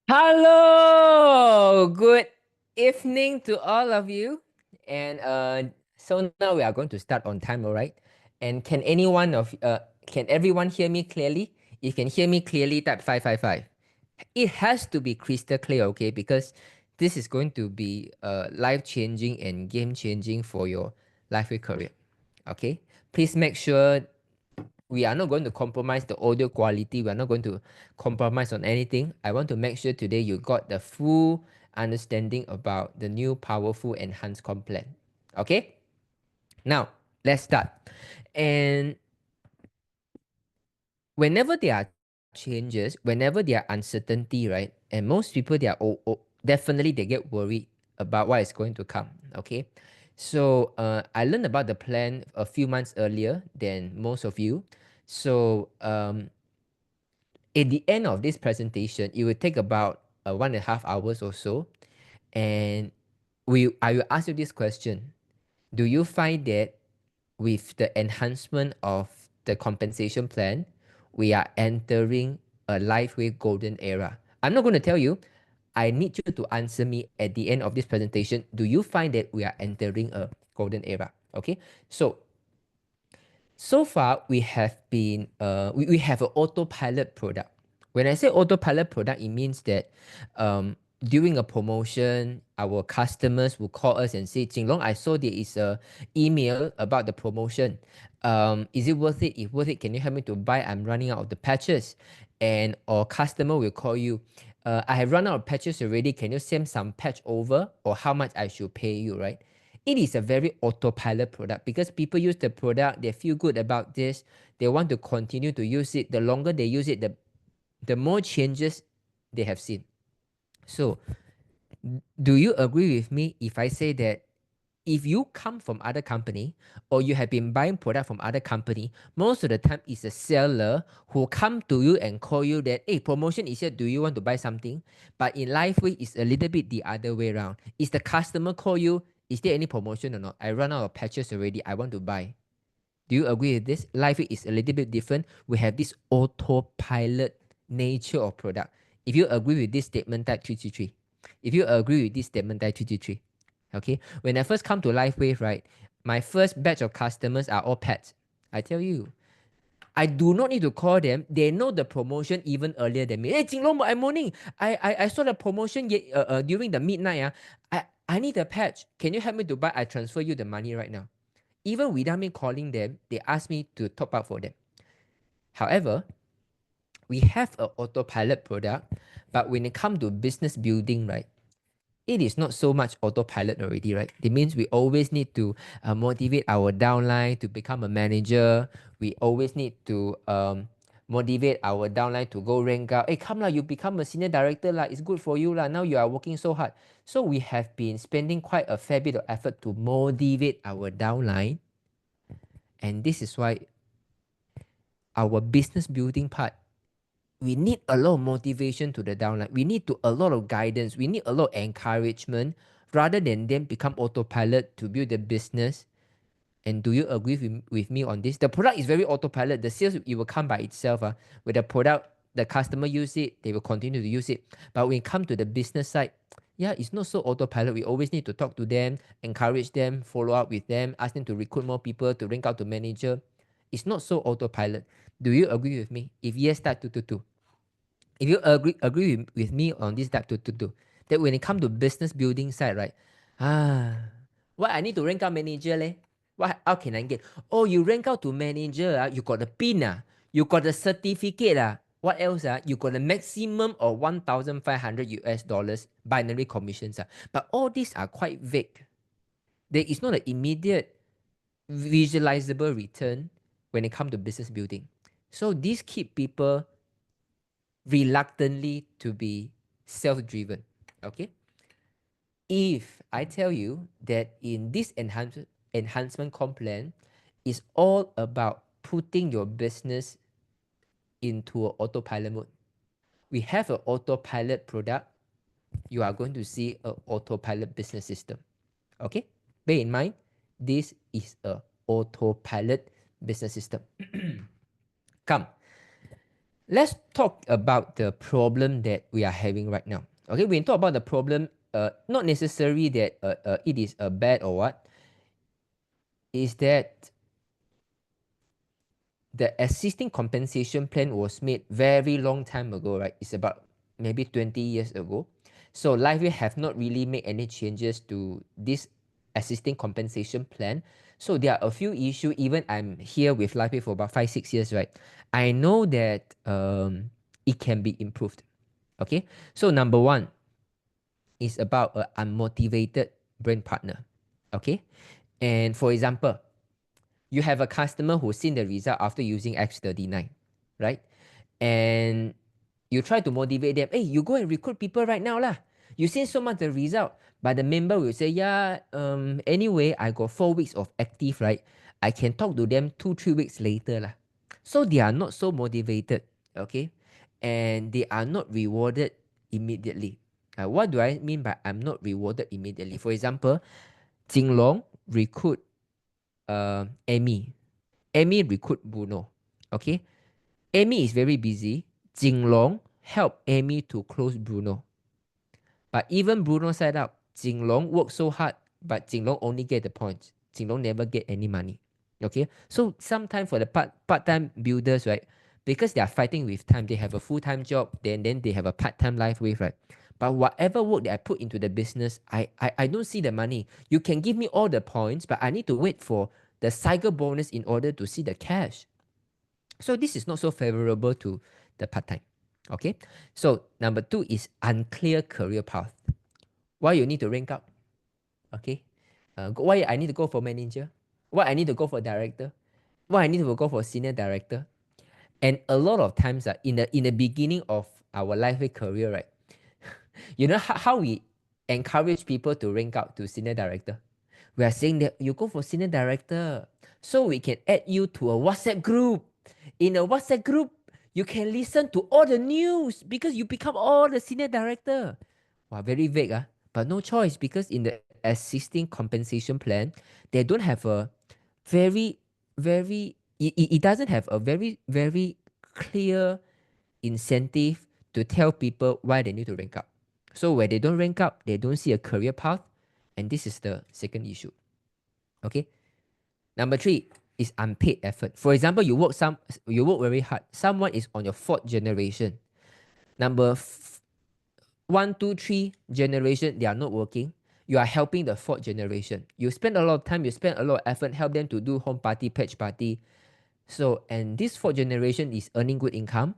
Hello, good evening to all of you. And so now we are going to start on time, all right? And can everyone hear me clearly? If you can hear me clearly, type 555. It has to be crystal clear, okay? Because this is going to be life changing and game changing for your life career. Okay? Please make sure we are not going to compromise the audio quality. We are not going to compromise on anything. I want to make sure today you got the full understanding about the new powerful enhanced comp plan. Okay? Now, let's start. And whenever there are changes, whenever there are uncertainty, right? And most people, they are definitely they get worried about what is going to come. Okay? So I learned about the plan a few months earlier than most of you. So at the end of this presentation, it will take about 1.5 hours or so. And I will ask you this question. Do you find that with the enhancement of the compensation plan, we are entering a LifeWay golden era? I'm not going to tell you. I need you to answer me at the end of this presentation. Do you find that we are entering a golden era? Okay. So far, we have an autopilot product. When I say autopilot product, it means that during a promotion, our customers will call us and say, Jinlong, I saw there is a email about the promotion. Is it worth it? If worth it, can you help me to buy? I'm running out of the patches. And our customer will call you. I have run out of patches already. Can you send some patch over, or how much I should pay you, right? It is a very autopilot product because people use the product, they feel good about this, they want to continue to use it. The longer they use it, the more changes they have seen. So, do you agree with me if I say that if you come from other company or you have been buying product from other company, most of the time it's a seller who come to you and call you that, hey, promotion is here, do you want to buy something? But in LifeWay, it's a little bit the other way around. It's the customer call you, is there any promotion or not? I run out of patches already, I want to buy. Do you agree with this? LifeWay is a little bit different. We have this autopilot nature of product. If you agree with this statement, type 333. If you agree with this statement, type 333. Okay, when I first come to LifeWave, right, my first batch of customers are all pets. I tell you, I do not need to call them. They know the promotion even earlier than me. Hey, Jinglong, I'm morning. I saw the promotion during the midnight. I need a patch. Can you help me to buy? I transfer you the money right now. Even without me calling them, they ask me to top up for them. However, we have an autopilot product, but when it comes to business building, right, it is not so much autopilot already, right? It means we always need to motivate our downline to become a manager. We always need to motivate our downline to go rank up. Hey, come lah, you become a senior director lah. It's good for you lah. Now you are working so hard. So we have been spending quite a fair bit of effort to motivate our downline. And this is why our business building part, we need a lot of motivation to the downline. We need a lot of guidance. We need a lot of encouragement rather than them become autopilot to build the business. And do you agree with me on this? The product is very autopilot. The sales, it will come by itself. With the product, the customer use it, they will continue to use it. But when it comes to the business side, yeah, it's not so autopilot. We always need to talk to them, encourage them, follow up with them, ask them to recruit more people, to rank out to manager. It's not so autopilot. Do you agree with me? If yes, start to. If you agree with me on this step to that when it comes to business building side, right? Ah, what I need to rank out manager leh? What how can I get? Oh, you rank out to manager, you got the pin, you got the certificate. What else? You got the maximum of 1,500 US dollars binary commissions. But all these are quite vague. There is not an immediate visualizable return when it comes to business building. So these keep people reluctantly to be self-driven. Okay. If I tell you that in this enhancement comp plan is all about putting your business into an autopilot mode. We have an autopilot product. You are going to see an autopilot business system. Okay. Bear in mind, this is a autopilot business system. Come. let's talk about the problem that we are having right now. Okay, when we talk about the problem, not necessarily that it is a bad or what, is that the existing compensation plan was made very long time ago, right? It's about maybe 20 years ago. So Liveway have not really made any changes to this existing compensation plan. So there are a few issues, even I'm here with Liveway for about 5-6 years, right? I know that it can be improved. Okay, so number one is about an unmotivated brand partner. Okay, and for example, you have a customer who's seen the result after using X39, right? And you try to motivate them. Hey, you go and recruit people right now lah. You see so much the result. But the member will say, yeah, anyway, I got 4 weeks of active, right? I can talk to them 2-3 weeks later lah. So they are not so motivated, okay? And they are not rewarded immediately. What do I mean by I'm not rewarded immediately? For example, Jinlong recruit Amy. Amy recruit Bruno. Okay, Amy is very busy. Jinlong help Amy to close Bruno. But even Bruno said up, Jinlong worked so hard, but Jinlong only get the points. Jinlong never get any money. Okay, so sometimes for the part-time builders, right, because they are fighting with time, they have a full-time job, then they have a part-time life with, right? But whatever work that I put into the business, I don't see the money. You can give me all the points, but I need to wait for the cycle bonus in order to see the cash. So this is not so favorable to the part-time. Okay, so number two is unclear career path. Why you need to rank up? Okay, why I need to go for manager? Why I need to go for director? Why I need to go for senior director? And a lot of times, in the beginning of our life career, right? You know how we encourage people to rank up to senior director? We are saying that you go for senior director, so we can add you to a WhatsApp group. In a WhatsApp group, you can listen to all the news because you become all the senior director. Wow, very vague, but no choice because in the existing compensation plan, they don't have a very, it doesn't have a very clear incentive to tell people why they need to rank up. So where they don't rank up, they don't see a career path, and this is the second issue. Okay. Number three is unpaid effort. For example, you work very hard. Someone is on your fourth generation. Number 1, 2, 3 generation, they are not working. You are helping the fourth generation. You spend a lot of time, you spend a lot of effort, help them to do home party, patch party. So, and this fourth generation is earning good income,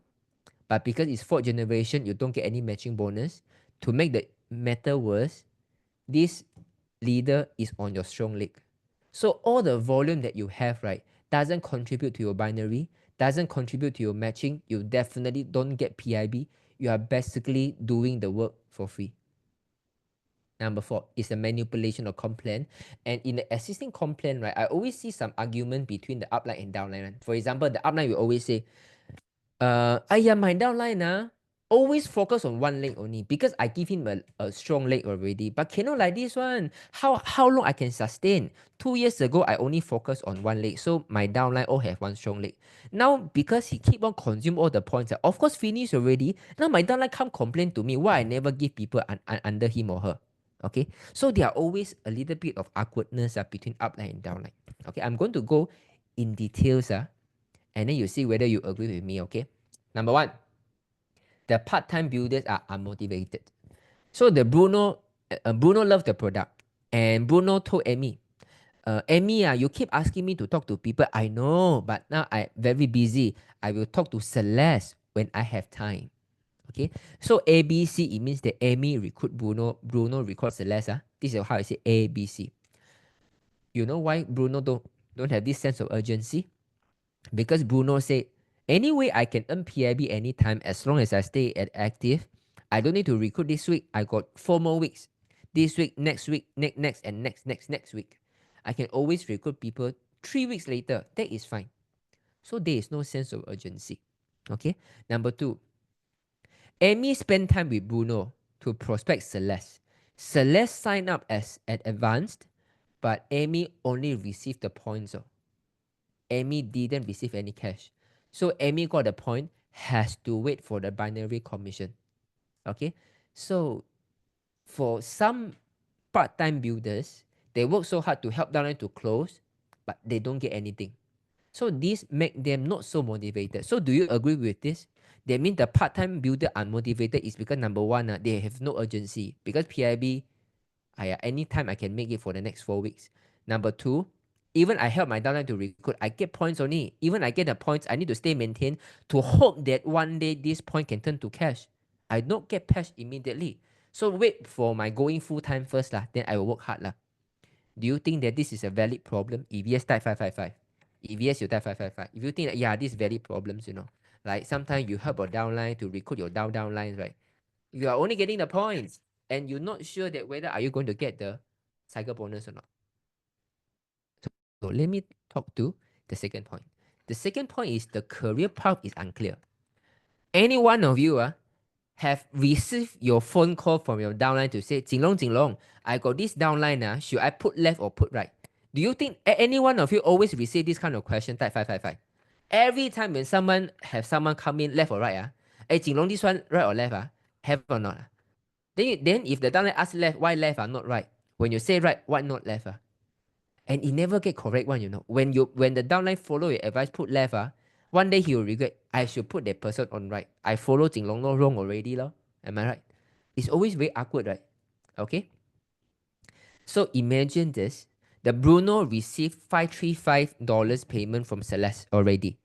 but because it's fourth generation, you don't get any matching bonus. To make the matter worse, this leader is on your strong leg. So all the volume that you have, right, doesn't contribute to your binary, doesn't contribute to your matching. You definitely don't get PIB. You are basically doing the work for free. Number four is the manipulation of complaint. And in the existing complaint, right, I always see some argument between the upline and downline. For example, the upline will always say, my downline always focus on one leg only because I give him a strong leg already. But cannot like this one. How long I can sustain? 2 years ago, I only focus on one leg. So my downline all have one strong leg. Now, because he keep on consume all the points, of course, finish already. Now my downline come complain to me why I never give people under him or her. Okay, so there are always a little bit of awkwardness between upline and downline. Okay, I'm going to go in details and then you see whether you agree with me, okay? Number one, the part-time builders are unmotivated. So the Bruno loved the product, and Bruno told Amy, Amy, you keep asking me to talk to people. I know, but now I'm very busy. I will talk to Celeste when I have time. Okay, so ABC, it means that Amy recruit Bruno recruit Celeste. This is how I say ABC. You know why Bruno don't have this sense of urgency? Because Bruno said, anyway, I can earn PIB anytime as long as I stay active. I don't need to recruit this week. I got 4 more weeks. This week, next week, next, and next week. I can always recruit people 3 weeks later. That is fine. So there is no sense of urgency. Okay. Number two, Amy spent time with Bruno to prospect Celeste. Celeste signed up as an advanced, but Amy only received the points. Amy didn't receive any cash. So Amy got the point. has to wait for the binary commission. Okay, so for some part-time builders, they work so hard to help downline to close, but they don't get anything. So this make them not so motivated. So do you agree with this? That means the part-time builder unmotivated is because number one, they have no urgency. Because PIB, anytime I can make it for the next 4 weeks. Number two, even I help my downline to recruit, I get points only. Even I get the points, I need to stay maintained to hope that one day this point can turn to cash. I don't get cash immediately. So wait for my going full-time first, then I will work hard. Do you think that this is a valid problem? If yes, type 555. If yes, you type 555. If you think that, yeah, these valid problems, like sometimes you help a downline to recruit your downlines, right? You are only getting the points and you're not sure that whether are you going to get the cycle bonus or not. So let me talk to the second point. The second point is the career path is unclear. Any one of you have received your phone call from your downline to say, Jinlong, I got this downline, should I put left or put right? Do you think any one of you always receive this kind of question, type 555? Every time when someone come in left or right, hey, Jinlong, this one right or left, have or not? Then if the downline asks left, why left, not right? When you say right, why not left? And it never get correct one, When the downline follow your advice, put left, one day he will regret, I should put that person on right. I follow Jinlong wrong already, am I right? It's always very awkward, right? Okay. So imagine this. The Bruno received $535 payment from Celeste already.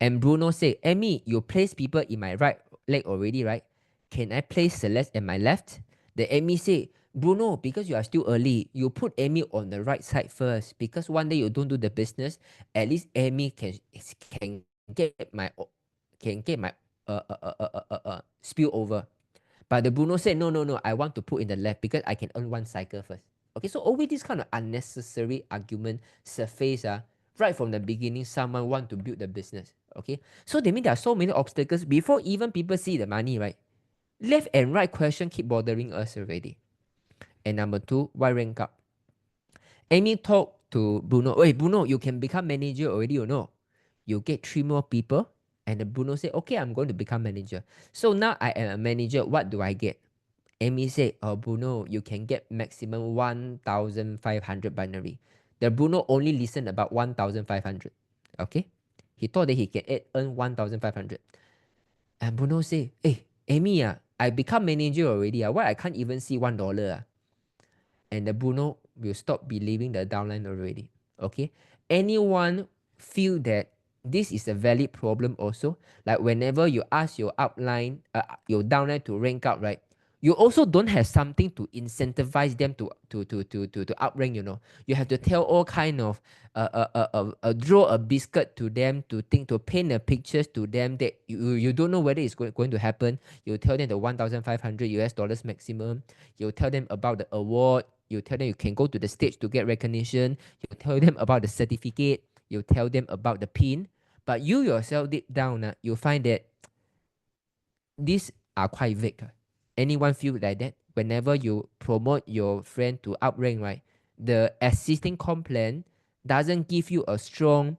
And Bruno said, Amy, you place people in my right leg already, right? Can I place Celeste at my left? The Amy said, Bruno, because you are still early, you put Amy on the right side first. Because one day you don't do the business, at least Amy can get my spill over. But the Bruno said, no, I want to put in the left because I can earn one cycle first. Okay, so always this kind of unnecessary argument surface right from the beginning, someone want to build the business. Okay, so they mean there are so many obstacles before even people see the money, right? Left and right question keep bothering us already. And number two, why rank up? Amy talked to Bruno, hey Bruno, you can become manager already or no? You get 3 more people. And the Bruno said, okay, I'm going to become manager. So now I am a manager, what do I get? Amy said, oh, Bruno, you can get maximum 1,500 binary. The Bruno only listened about 1,500. Okay? He thought that he can earn 1,500. And Bruno said, hey, Amy, I become manager already. Why I can't even see $1? And the Bruno will stop believing the downline already. Okay? Anyone feel that this is a valid problem also? Like whenever you ask your upline, your downline to rank up, right? You also don't have something to incentivize them to outrank, You have to tell all kind of draw a biscuit to them to paint the pictures to them that you don't know whether it's going to happen. You tell them the $1,500 maximum. You tell them about the award. You tell them you can go to the stage to get recognition. You tell them about the certificate. You tell them about the pin. But you yourself deep down, you find that these are quite vague. Anyone feel like that? Whenever you promote your friend to outrank, right? The existing complaint doesn't give you a strong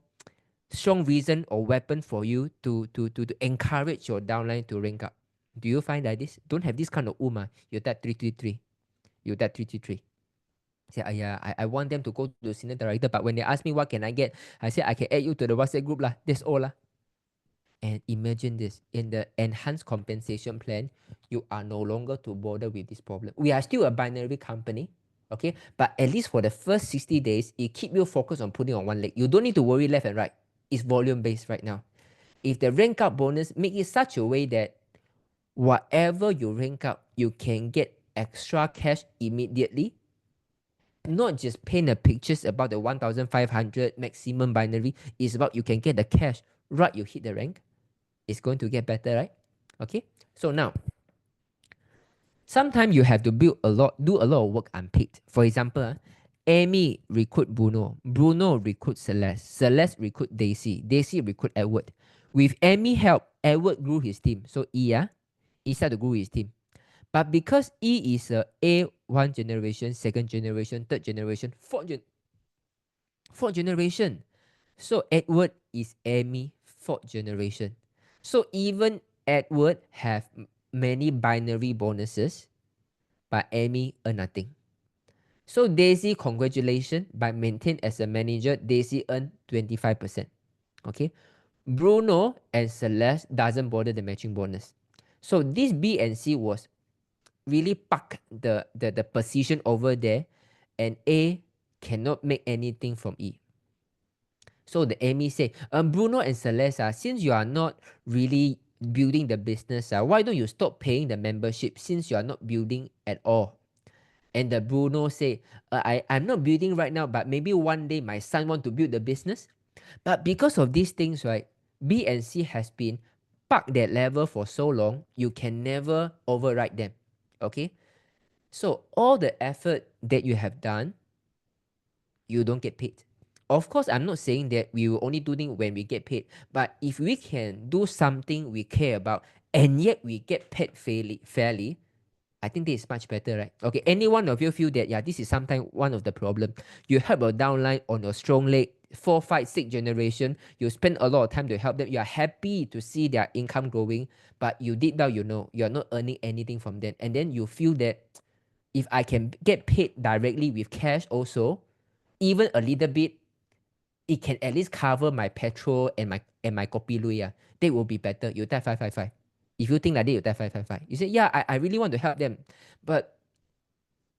reason or weapon for you to encourage your downline to rank up. Do you find like this? Don't have this kind of you type 333. You type 333. Say, I want them to go to the senior director, but when they ask me what can I get, I say I can add you to the WhatsApp group lah. That's all lah. And imagine this, in the enhanced compensation plan, you are no longer to bother with this problem. We are still a binary company, okay? But at least for the first 60 days, it keep you focused on putting on one leg. You don't need to worry left and right. It's volume based right now. If the rank up bonus, make it such a way that whatever you rank up, you can get extra cash immediately. Not just paint the pictures about the 1,500 maximum binary. It's about you can get the cash right you hit the rank. It's going to get better, right? Okay. So now, sometimes you have to do a lot of work unpaid. For example, Amy recruit Bruno. Bruno recruit Celeste. Celeste recruit Daisy. Daisy recruit Edward. With Amy help, Edward grew his team. So E started to grow his team. But because E is a A1 generation, second generation, third generation, fourth generation. So Edward is Amy fourth generation. So even Edward have many binary bonuses, but Amy earn nothing. So Daisy, congratulations, by maintained as a manager, Daisy earned 25%. Okay. Bruno and Celeste doesn't bother the matching bonus. So this B and C was really park the position over there, and A cannot make anything from E. So the Amy say, Bruno and Celeste, since you are not really building the business, why don't you stop paying the membership since you are not building at all? And the Bruno say, I'm not building right now, but maybe one day my son want to build the business. But because of these things, right, B and C has been parked that level for so long, you can never override them. Okay? So all the effort that you have done, you don't get paid. Of course, I'm not saying that we will only do things when we get paid, but if we can do something we care about and yet we get paid fairly, I think this is much better, right? Okay, any one of you feel that, yeah, this is sometimes one of the problem. You help your downline on your strong leg, 4, 5, 6 generation, you spend a lot of time to help them. You are happy to see their income growing, but you deep down, you know, you're not earning anything from them. And then you feel that if I can get paid directly with cash also, even a little bit, it can at least cover my petrol and my kopi lui. That will be better. You type 555. If you think like that, you type 555. You say, yeah, I really want to help them. But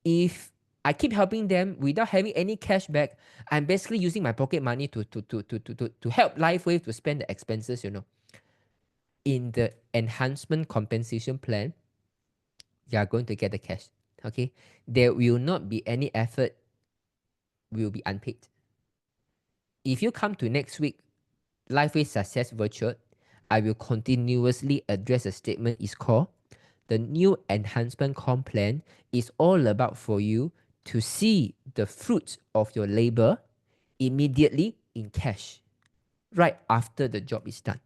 if I keep helping them without having any cash back, I'm basically using my pocket money to help LifeWave to spend the expenses, you know. In the enhancement compensation plan, you are going to get the cash. Okay. There will not be any effort, will be unpaid. If you come to next week, LifeWave Success Virtual, I will continuously address a statement is called the new enhancement comp plan is all about for you to see the fruits of your labor immediately in cash right after the job is done.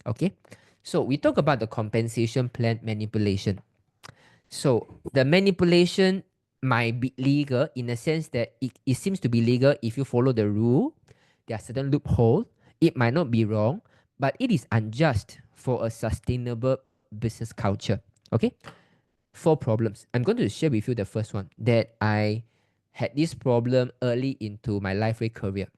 Okay, so we talk about the compensation plan manipulation. So the manipulation might be legal in the sense that it seems to be legal if you follow the rule. There are certain loopholes. It might not be wrong, but it is unjust for a sustainable business culture. Okay, 4 problems. I'm going to share with you the first one that I had this problem early into my life career.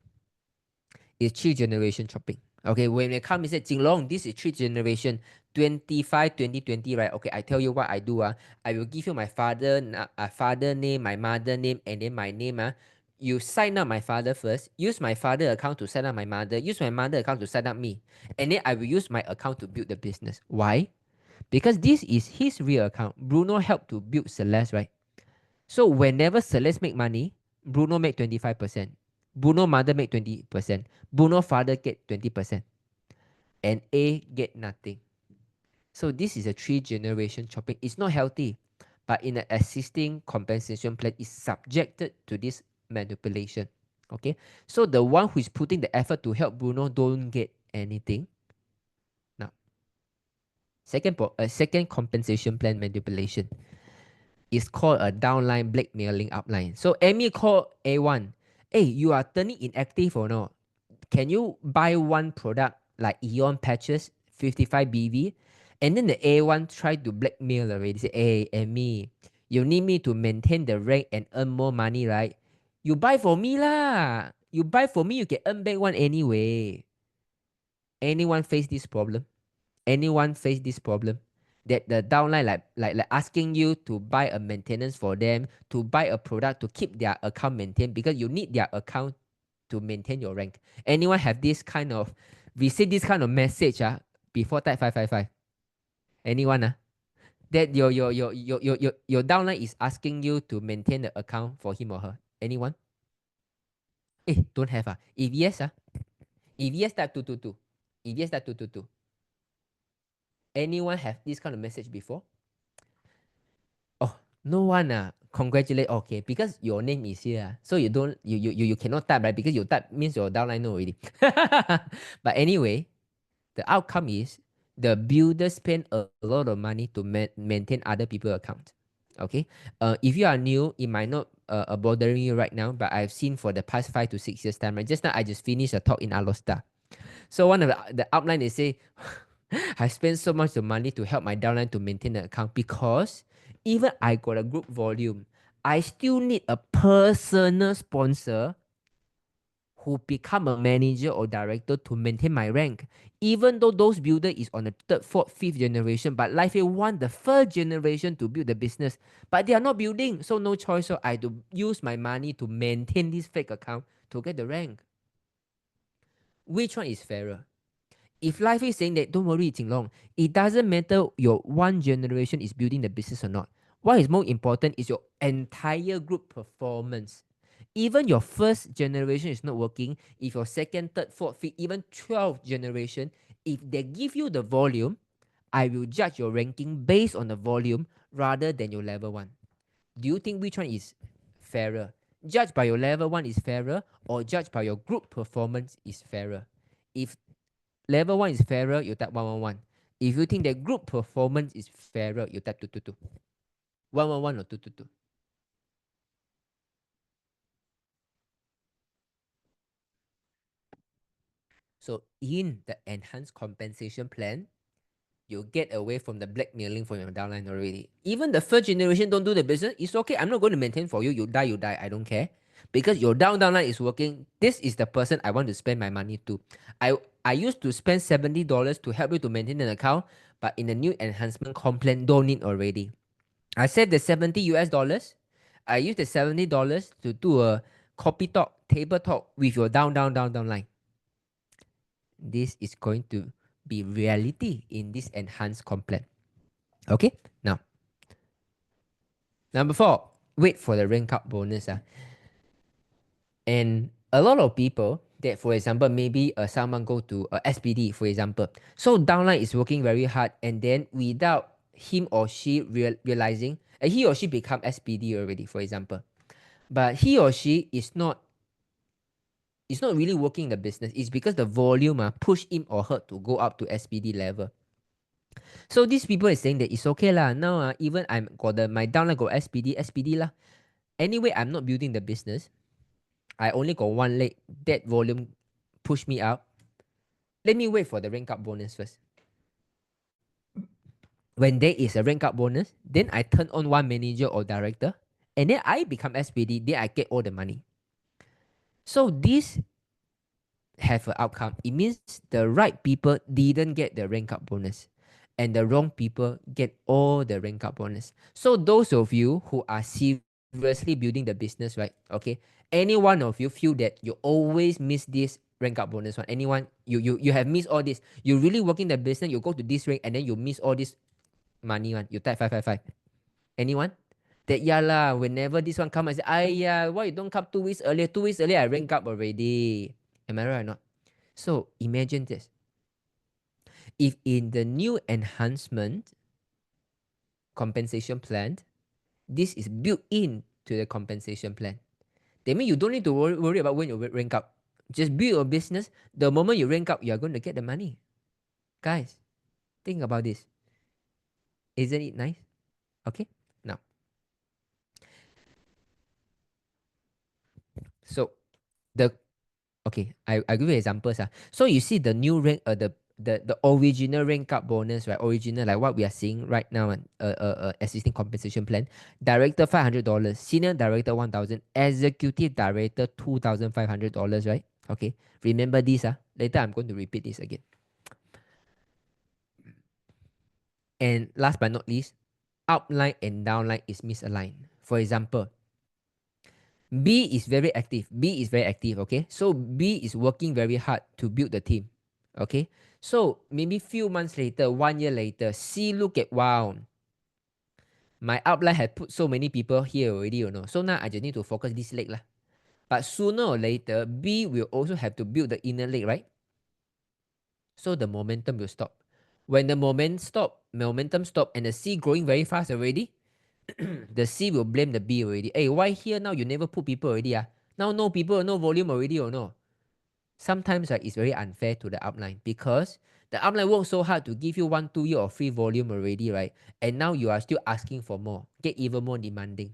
It's 3 generation chopping. Okay, when they come and say, Jinlong, this is 3 generation, 25, 2020, right? Okay, I tell you what I do. I will give you my father name, my mother name, and then my name. You sign up my father first, use my father account to sign up my mother, use my mother account to sign up me. And then I will use my account to build the business. Why? Because this is his real account. Bruno helped to build Celeste, right? So whenever Celeste make money, Bruno make 25%. Bruno mother make 20%. Bruno father get 20%. And A get nothing. So this is a 3 generation chopping. It's not healthy. But in an existing compensation plan, is subjected to this manipulation. Okay. So the one who is putting the effort to help Bruno don't get anything. Now, second compensation plan manipulation is called a downline blackmailing upline. So Amy called A1. Hey, you are turning inactive or not? Can you buy one product like Eon patches, 55 BV? And then the A1 tried to blackmail already. Say, hey, Amy, you need me to maintain the rank and earn more money, right? You buy for me lah. You buy for me, you can earn back one anyway. Anyone face this problem? Anyone face this problem? That the downline like asking you to buy a maintenance for them, to buy a product to keep their account maintained because you need their account to maintain your rank. Anyone have this kind of receive this kind of message before type 555? Anyone that your downline is asking you to maintain the account for him or her? Anyone? Don't have If yes if yes type 222. If yes type 222. Anyone have this kind of message before? Oh, no one congratulate. Okay, because your name is here, so you don't you cannot type, right? Because you type means your downline know already. But anyway, the outcome is the builder spend a lot of money to maintain other people's account. Okay, if you are new, it might not bothering you right now, but I've seen for the past 5 to 6 years time. Right, just now I just finished a talk in Alosta. So one of the outline they say, I spend so much of money to help my downline to maintain the account because even I got a group volume, I still need a personal sponsor who become a manager or director to maintain my rank. Even though those builder is on the third, fourth, fifth generation, but Life want the first generation to build the business, but they are not building, so no choice. So I have to use my money to maintain this fake account to get the rank. Which one is fairer? If Life is saying that, don't worry, Jinlong, it doesn't matter your one generation is building the business or not. What is more important is your entire group performance. Even your first generation is not working, if your second, third, fourth, fifth, even 12th generation, if they give you the volume, I will judge your ranking based on the volume rather than your level 1. Do you think which one is fairer? Judged by your level 1 is fairer, or judged by your group performance is fairer? If level 1 is fairer, you type 111. If you think that group performance is fairer, you type 222. 111 or 222. So in the enhanced compensation plan, you get away from the blackmailing from your downline already. Even the first generation don't do the business, it's okay. I'm not going to maintain for you. You die. I don't care. Because your downline is working. This is the person I want to spend my money to. I used to spend $70 to help you to maintain an account, but in the new enhancement complaint, don't need already. I said the 70 US dollars. I use the $70 to do a copy talk, table talk with your downline. This is going to be reality in this enhanced complaint. Okay, now number 4, wait for the rank up bonus. And a lot of people that, for example, maybe someone go to SPD, for example. So downline is working very hard, and then without him or she realizing, he or she become SPD already, for example. But he or she is not really working in the business. It's because the volume push him or her to go up to SPD level. So these people is saying that it's okay lah. Now even I'm got my downline got SPD lah. Anyway, I'm not building the business. I only got one leg. That volume push me up. Let me wait for the rank up bonus first. When there is a rank up bonus, then I turn on one manager or director, and then I become SPD. Then I get all the money. So this have an outcome. It means the right people didn't get the rank up bonus, and the wrong people get all the rank up bonus. So those of you who are seriously building the business, right? Okay, any one of you feel that you always miss this rank up bonus one. Anyone, you have missed all this. You really working the business, you go to this rank and then you miss all this money one. You type 555. Anyone? That yeah lah, whenever this one come, I say, yeah, why you don't come 2 weeks earlier? 2 weeks earlier, I rank up already. Am I right or not? So imagine this. If in the new enhancement compensation plan, this is built in to the compensation plan, that means you don't need to worry about when you rank up. Just build your business. The moment you rank up, you are going to get the money. Guys, think about this. Isn't it nice? Okay, now. So the okay, I give you examples. So you see the new rank, the original rank up bonus, right? Original, like what we are seeing right now, existing compensation plan. Director $500, senior director 1,000, executive director $2,500, right? Okay, remember this. Later I'm going to repeat this again. And last but not least, upline and downline is misaligned. For example, B is very active. B is very active, okay? So B is working very hard to build the team, okay? So maybe few months later, 1 year later, C look at, wow, my upline had put so many people here already, you know. So now I just need to focus this leg lah. But sooner or later, B will also have to build the inner leg, right? So the momentum will stop. When the momentum stop and the C growing very fast already, the C will blame the B already. Hey, why here now you never put people already? Now no people, no volume already or no? Sometimes it's very unfair to the upline because the upline worked so hard to give you 1, 2 year of free volume already, right? And now you are still asking for more, get even more demanding.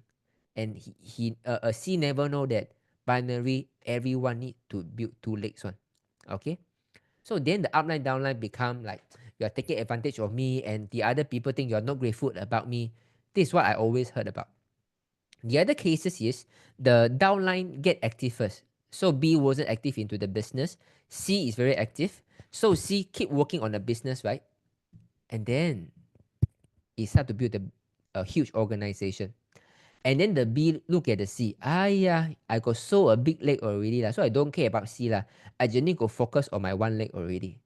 And C never know that binary, everyone need to build 2 legs one. Okay? So then the upline downline become like, you are taking advantage of me, and the other people think you are not grateful about me. This is what I always heard about. The other cases is the downline get active first. So B wasn't active into the business. C is very active. So C keep working on the business, right? And then it start to build a huge organization. And then the B look at the C. Yeah, I got so a big leg already lah. So I don't care about C lah. I just need to focus on my one leg already.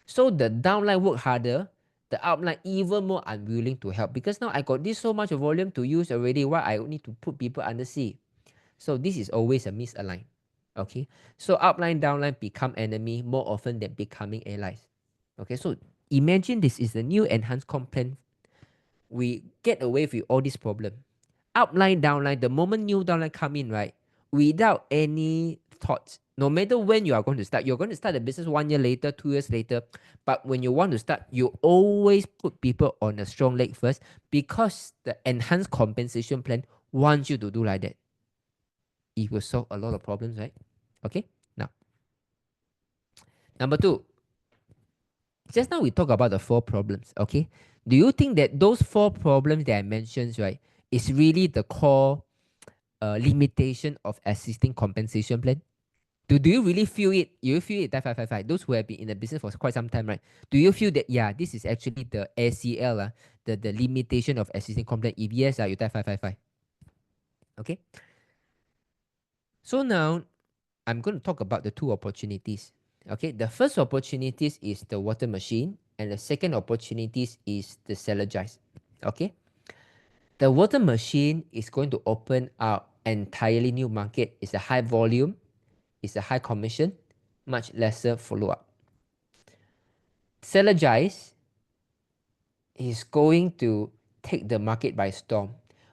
So the downline work harder, the upline even more unwilling to help because now I got this so much volume to use already. Why I need to put people under C? So this is always a misaligned. Okay, so upline downline become enemy more often than becoming allies. Okay, so imagine this is the new enhanced comp plan. We get away with all this problem. Upline downline, the moment new downline come in, right, without any thoughts, no matter when you are going to start, you're going to start the business 1 year later, 2 years later, but when you want to start, you always put people on a strong leg first because the enhanced compensation plan wants you to do like that. It will solve a lot of problems, right? Okay, now number 2, just now we talk about the 4 problems. Okay, do you think that those 4 problems that I mentioned, right, is really the core limitation of existing compensation plan? Do you really feel it? You feel it, 555. Those who have been in the business for quite some time, right? Do you feel that, yeah, this is actually the ACL, the limitation of existing comp plan? If yes, you type 555. Okay. So now I'm going to talk about the 2 opportunities. Okay. The first opportunities is the water machine, and the second opportunities is the synergize. Okay. The water machine is going to open up entirely new market. It's a high volume, it's a high commission, much lesser follow-up. Synergize is going to take the market by storm.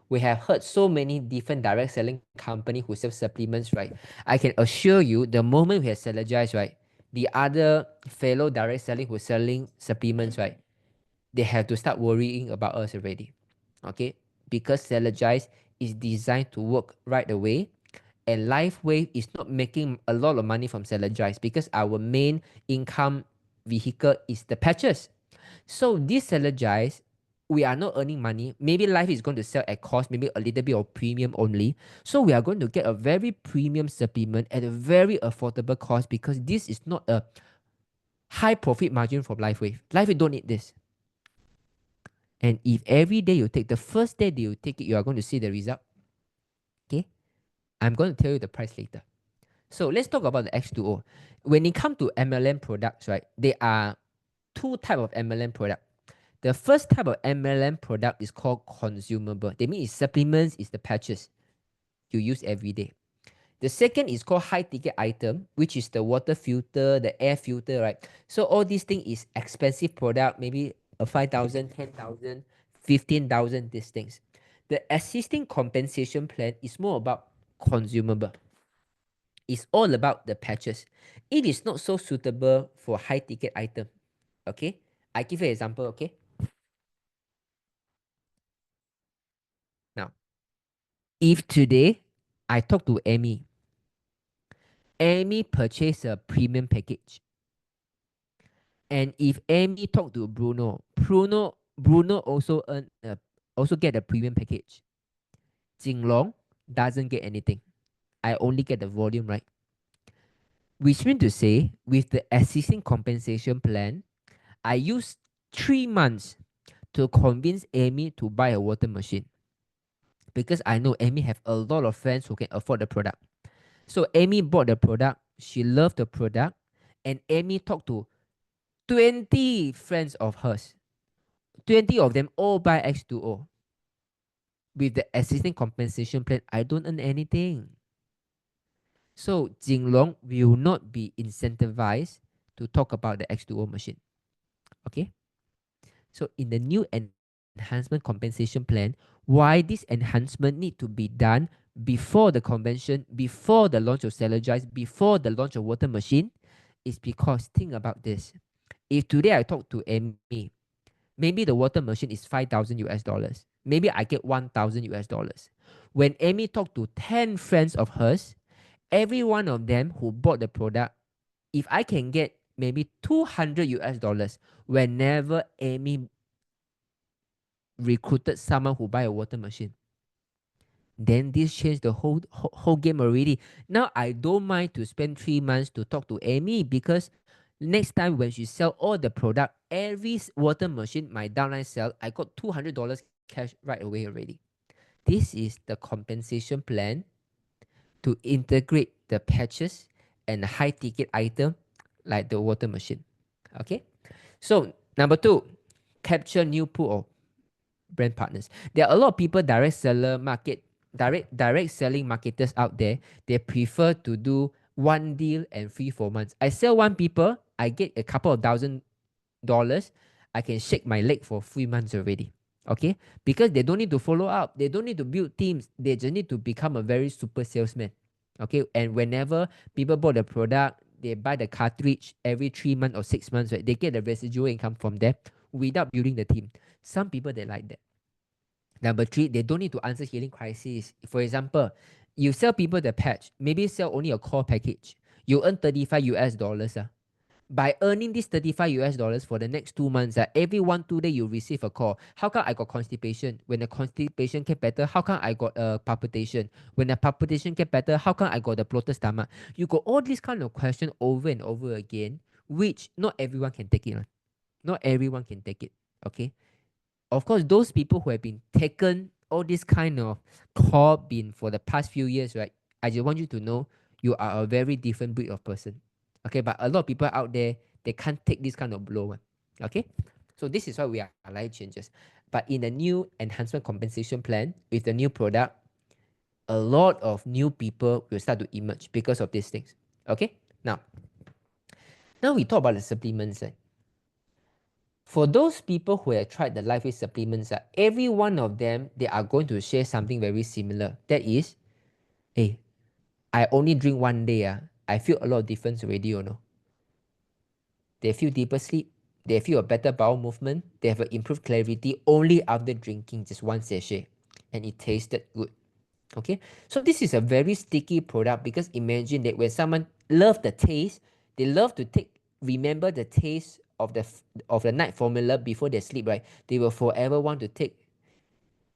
We have heard so many different direct selling companies who sell supplements, right? I can assure you, the moment we have Synergize, right, the other fellow direct selling who's selling supplements, right, they have to start worrying about us already. Okay, because Synergize is designed to work right away, and LifeWave is not making a lot of money from Synergize because our main income vehicle is the patches. So this Synergize, we are not earning money. Maybe Life is going to sell at cost, maybe a little bit of premium only. So we are going to get a very premium supplement at a very affordable cost because this is not a high profit margin from LifeWave. LifeWave don't need this. And if every day you take, the first day that you take it, you are going to see the result. Okay, I'm going to tell you the price later. So let's talk about the X2O. When it comes to MLM products, right, there are 2 types of MLM product. The first type of MLM product is called consumable. That means supplements, is the patches you use every day. The second is called high ticket item, which is the water filter, the air filter, right? So all these things is expensive product, maybe a 5,000, 10,000, 15,000, these things. The existing compensation plan is more about consumable. It's all about the patches. It is not so suitable for high ticket item. Okay, I give you an example. Okay, now if today I talk to Amy purchased a premium package, and if Amy talk to Bruno also also get a premium package. Jinlong doesn't get anything. I only get the volume, right? Which means to say, with the existing compensation plan, I use 3 months to convince Amy to buy a water machine because I know Amy have a lot of friends who can afford the product. So Amy bought the product, she loved the product, and Amy talked to 20 friends of hers. 20 of them all buy X2O. With the existing compensation plan, I don't earn anything. So Jinlong will not be incentivized to talk about the X2O machine. Okay? So in the new enhancement compensation plan, why this enhancement need to be done before the convention, before the launch of Synergize, before the launch of water machine, is because think about this. If today I talk to Amy, maybe the water machine is 5,000 US dollars. Maybe I get 1,000 US dollars. When Amy talked to 10 friends of hers, every one of them who bought the product, if I can get maybe $200 whenever Amy recruited someone who buy a water machine. Then this changed the whole game already. Now I don't mind to spend 3 months to talk to Amy, because next time when she sell all the product, every water machine my downline sell, I got $200 cash right away already. This is the compensation plan to integrate the patches and high ticket item like the water machine. Okay, so number 2, capture new pool of brand partners. There are a lot of people, direct selling marketers out there. They prefer to do one deal and 3-4 months. I sell one people, I get a couple of $1,000. I can shake my leg for 3 months already. Okay, because they don't need to follow up, they don't need to build teams, they just need to become a very super salesman. Okay, and whenever people bought the product, they buy the cartridge every 3 months or 6 months, right? They get the residual income from there without building the team. Some people, they like that. Number 3, they don't need to answer healing crisis. For example, you sell people the patch, maybe sell only a core package. You earn $35. By earning this $35 for the next 2 months, every 1-2 days you receive a call. How come I got constipation? When the constipation get better, how come I got a palpitation? When the palpitation get better, how come I got the bloated stomach? You got all these kind of questions over and over again, which not everyone can take it. Not everyone can take it. Okay. Of course, those people who have been taken all this kind of call been for the past few years, right? I just want you to know you are a very different breed of person. Okay, but a lot of people out there, they can't take this kind of blow. Okay, so this is why we are life changes. But in the new enhancement compensation plan with the new product, a lot of new people will start to emerge because of these things. Okay, now we talk about the supplements. For those people who have tried the LifeWay supplements, every one of them, they are going to share something very similar. That is, hey, I only drink one day. I feel a lot of difference already, you know. They feel deeper sleep. They feel a better bowel movement. They have an improved clarity only after drinking just one sachet. And it tasted good. Okay, so this is a very sticky product, because imagine that when someone loves the taste, they love to remember the taste of the night formula before they sleep, right? They will forever want to take.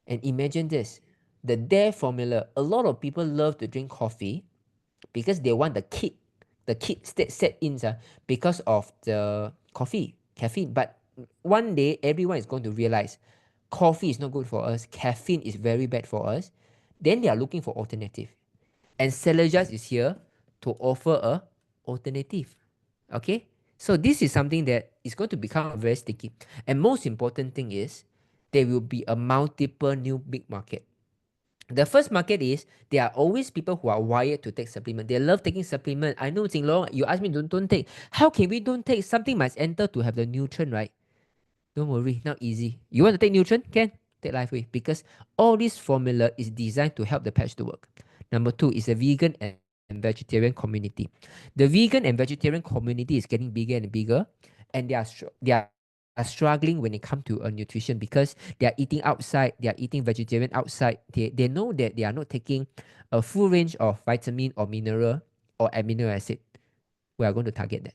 And imagine this, the day formula. A lot of people love to drink coffee because they want the kick set in because of the caffeine. But one day everyone is going to realize coffee is not good for us, caffeine is very bad for us. Then they are looking for alternative, and Cellerjust is here to offer a alternative. Okay, so this is something that is going to become very sticky. And most important thing is there will be a multiple new big market. The first market is there are always people who are wired to take supplement. They love taking supplement. I know, Jinlong, you ask me don't take. How can we don't take? Something must enter to have the nutrient, right? Don't worry, not easy. You want to take nutrient? Can take LifeWay, because all this formula is designed to help the patch to work. Number 2 is a vegan and vegetarian community. The vegan and vegetarian community is getting bigger and bigger, and they are struggling when it comes to nutrition, because they are eating outside, they are eating vegetarian outside. They know that they are not taking a full range of vitamin or mineral or amino acid. We are going to target that.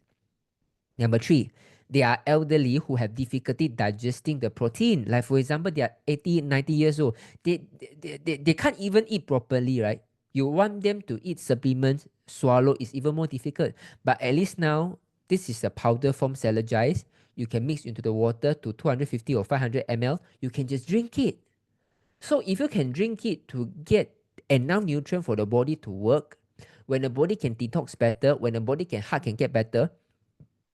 Number 3, they are elderly who have difficulty digesting the protein. Like for example, they are 80, 90 years old. They can't even eat properly, right? You want them to eat supplements, swallow is even more difficult. But at least now, this is a powder form Cellerjust. You can mix into the water to 250 or 500 ml. You can just drink it. So if you can drink it to get enough nutrient for the body to work, when the body can detox better, when the body heart can get better,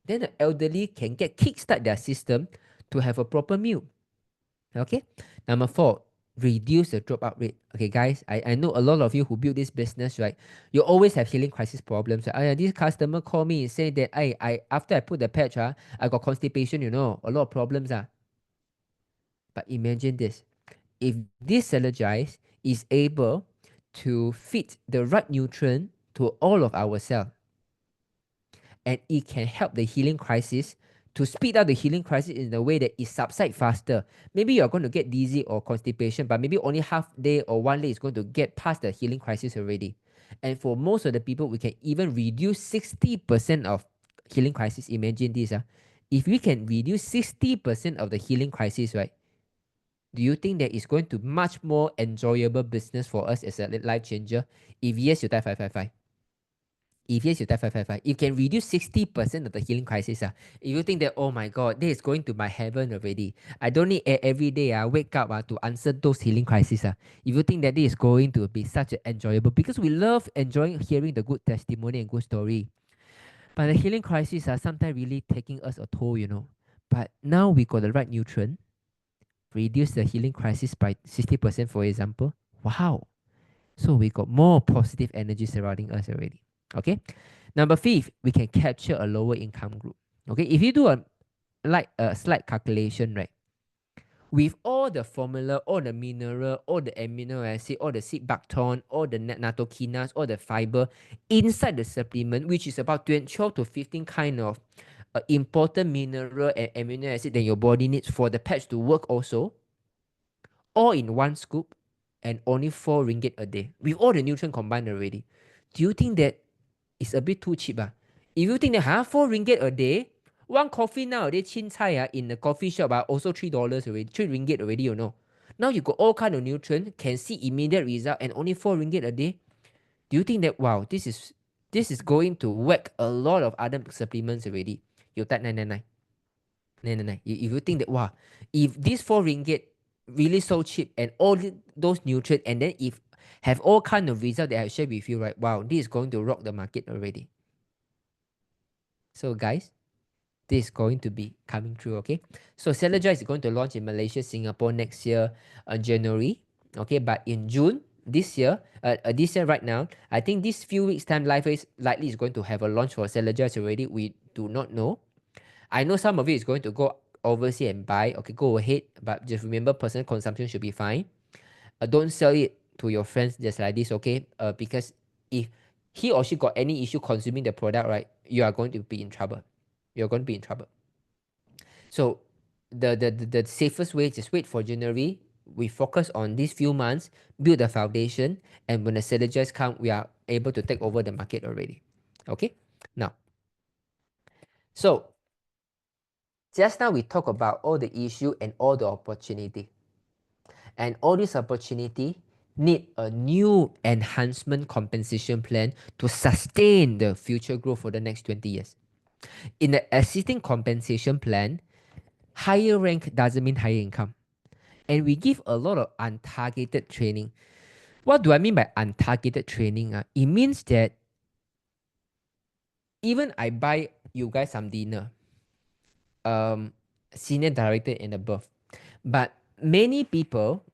then the elderly can kickstart their system to have a proper meal. Okay. Number 4, reduce the dropout rate. Okay, guys, I know a lot of you who build this business, right? You always have healing crisis problems. This customer call me and say that I after I put the patch, I got constipation, a lot of problems. But imagine this. If this Cellerjust is able to feed the right nutrient to all of our cells, and it can help the healing crisis, to speed up the healing crisis in a way that it subsides faster. Maybe you're going to get dizzy or constipation, but maybe only half day or 1 day is going to get past the healing crisis already. And for most of the people, we can even reduce 60% of healing crisis, imagine this. If we can reduce 60% of the healing crisis, right? Do you think that it's going to be much more enjoyable business for us as a life changer? If yes, you type 555. If yes, you type 555. You can reduce 60% of the healing crisis. If you think that, oh my God, this is going to my heaven already. I don't need every day wake up to answer those healing crises. If you think that this is going to be such an enjoyable, because we love enjoying hearing the good testimony and good story. But the healing crisis are sometimes really taking us a toll, you know. But now we got the right nutrient, reduce the healing crisis by 60%, for example. Wow. So we got more positive energy surrounding us already. Okay. Number 5, we can capture a lower income group. Okay. If you do a slight calculation, right? With all the formula, all the mineral, all the amino acid, all the seed-buckthorn, all the nattokinase, all the fiber inside the supplement, which is about 12 to 15 kind of important mineral and amino acid that your body needs for the patch to work also, all in one scoop, and only 4 ringgit a day with all the nutrients combined already. Do you think that it's a bit too cheap? If you think that 4 ringgit a day, one coffee nowadays, chin chai in the coffee shop also $3 already, 3 ringgit already, you know. Now you got all kind of nutrients, can see immediate result, and only 4 ringgit a day. Do you think that, wow, this is going to whack a lot of other supplements already? You type 999. 999. If you think that, wow, if this 4 ringgit really so cheap and all those nutrients, and then if have all kind of results that I shared with you, right? Wow, this is going to rock the market already. So guys, this is going to be coming true, okay? So Celaja is going to launch in Malaysia, Singapore next year, January, okay? But in June this year right now, I think this few weeks time, Lifeway likely is going to have a launch for Celaja already. We do not know. I know some of it is going to go overseas and buy. Okay, go ahead, but just remember personal consumption should be fine. Don't sell it to your friends just like this, okay? Because if he or she got any issue consuming the product, right, you are going to be in trouble. You're going to be in trouble. So the safest way is just wait for January. We focus on these few months, build the foundation, and when the synergies come, we are able to take over the market already. Okay? Now, so just now we talk about all the issue and all the opportunity. And all this opportunity need a new enhancement compensation plan to sustain the future growth for the next 20 years. In the existing compensation plan, higher rank doesn't mean higher income. And we give a lot of untargeted training. What do I mean by untargeted training? It means that even I buy you guys some dinner, senior director and above, but many people,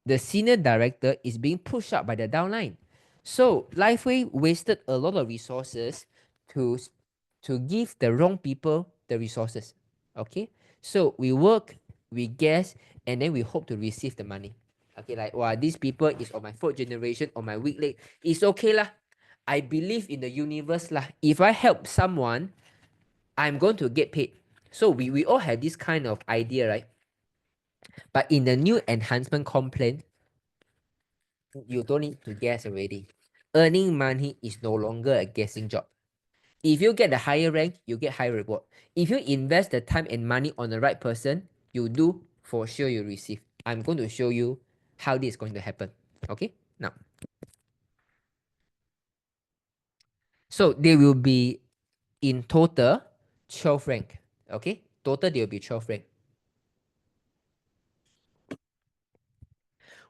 the senior director is being pushed up by the downline. So Lifeway wasted a lot of resources to give the wrong people the resources. Okay, so we work, we guess, and then we hope to receive the money. Okay, like, wow, these people is on my 4th generation, on my weak leg. It's okay lah. I believe in the universe lah. If I help someone, I'm going to get paid. So we all have this kind of idea, right? But in the new enhancement complaint, you don't need to guess already. Earning money is no longer a guessing job. If you get the higher rank, you get higher reward. If you invest the time and money on the right person, you do, for sure you receive. I'm going to show you how this is going to happen. Okay? Now, so there will be in total 12 rank. Okay? Total there will be 12 rank.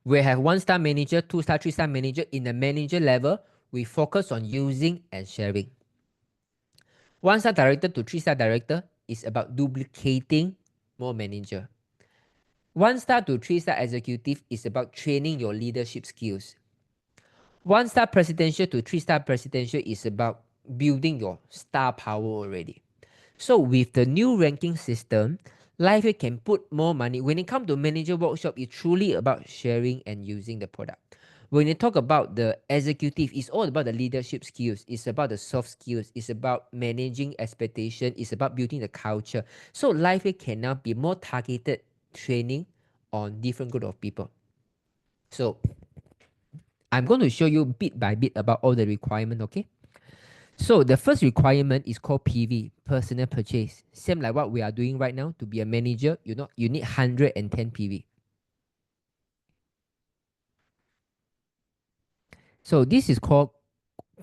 We have 1-star manager, 2-star, 3-star manager. In the manager level, we focus on using and sharing. 1-star director to 3-star director is about duplicating more manager. 1-star to 3-star executive is about training your leadership skills. 1-star presidential to 3-star presidential is about building your star power already. So with the new ranking system, Lifeway can put more money. When it comes to manager workshop, it's truly about sharing and using the product. When you talk about the executive, it's all about the leadership skills. It's about the soft skills. It's about managing expectation. It's about building the culture. So Lifeway can now be more targeted training on different group of people. So I'm going to show you bit by bit about all the requirement, okay? So the first requirement is called PV, personal purchase. Same like what we are doing right now. To be a manager, you need 110 PV. So this is called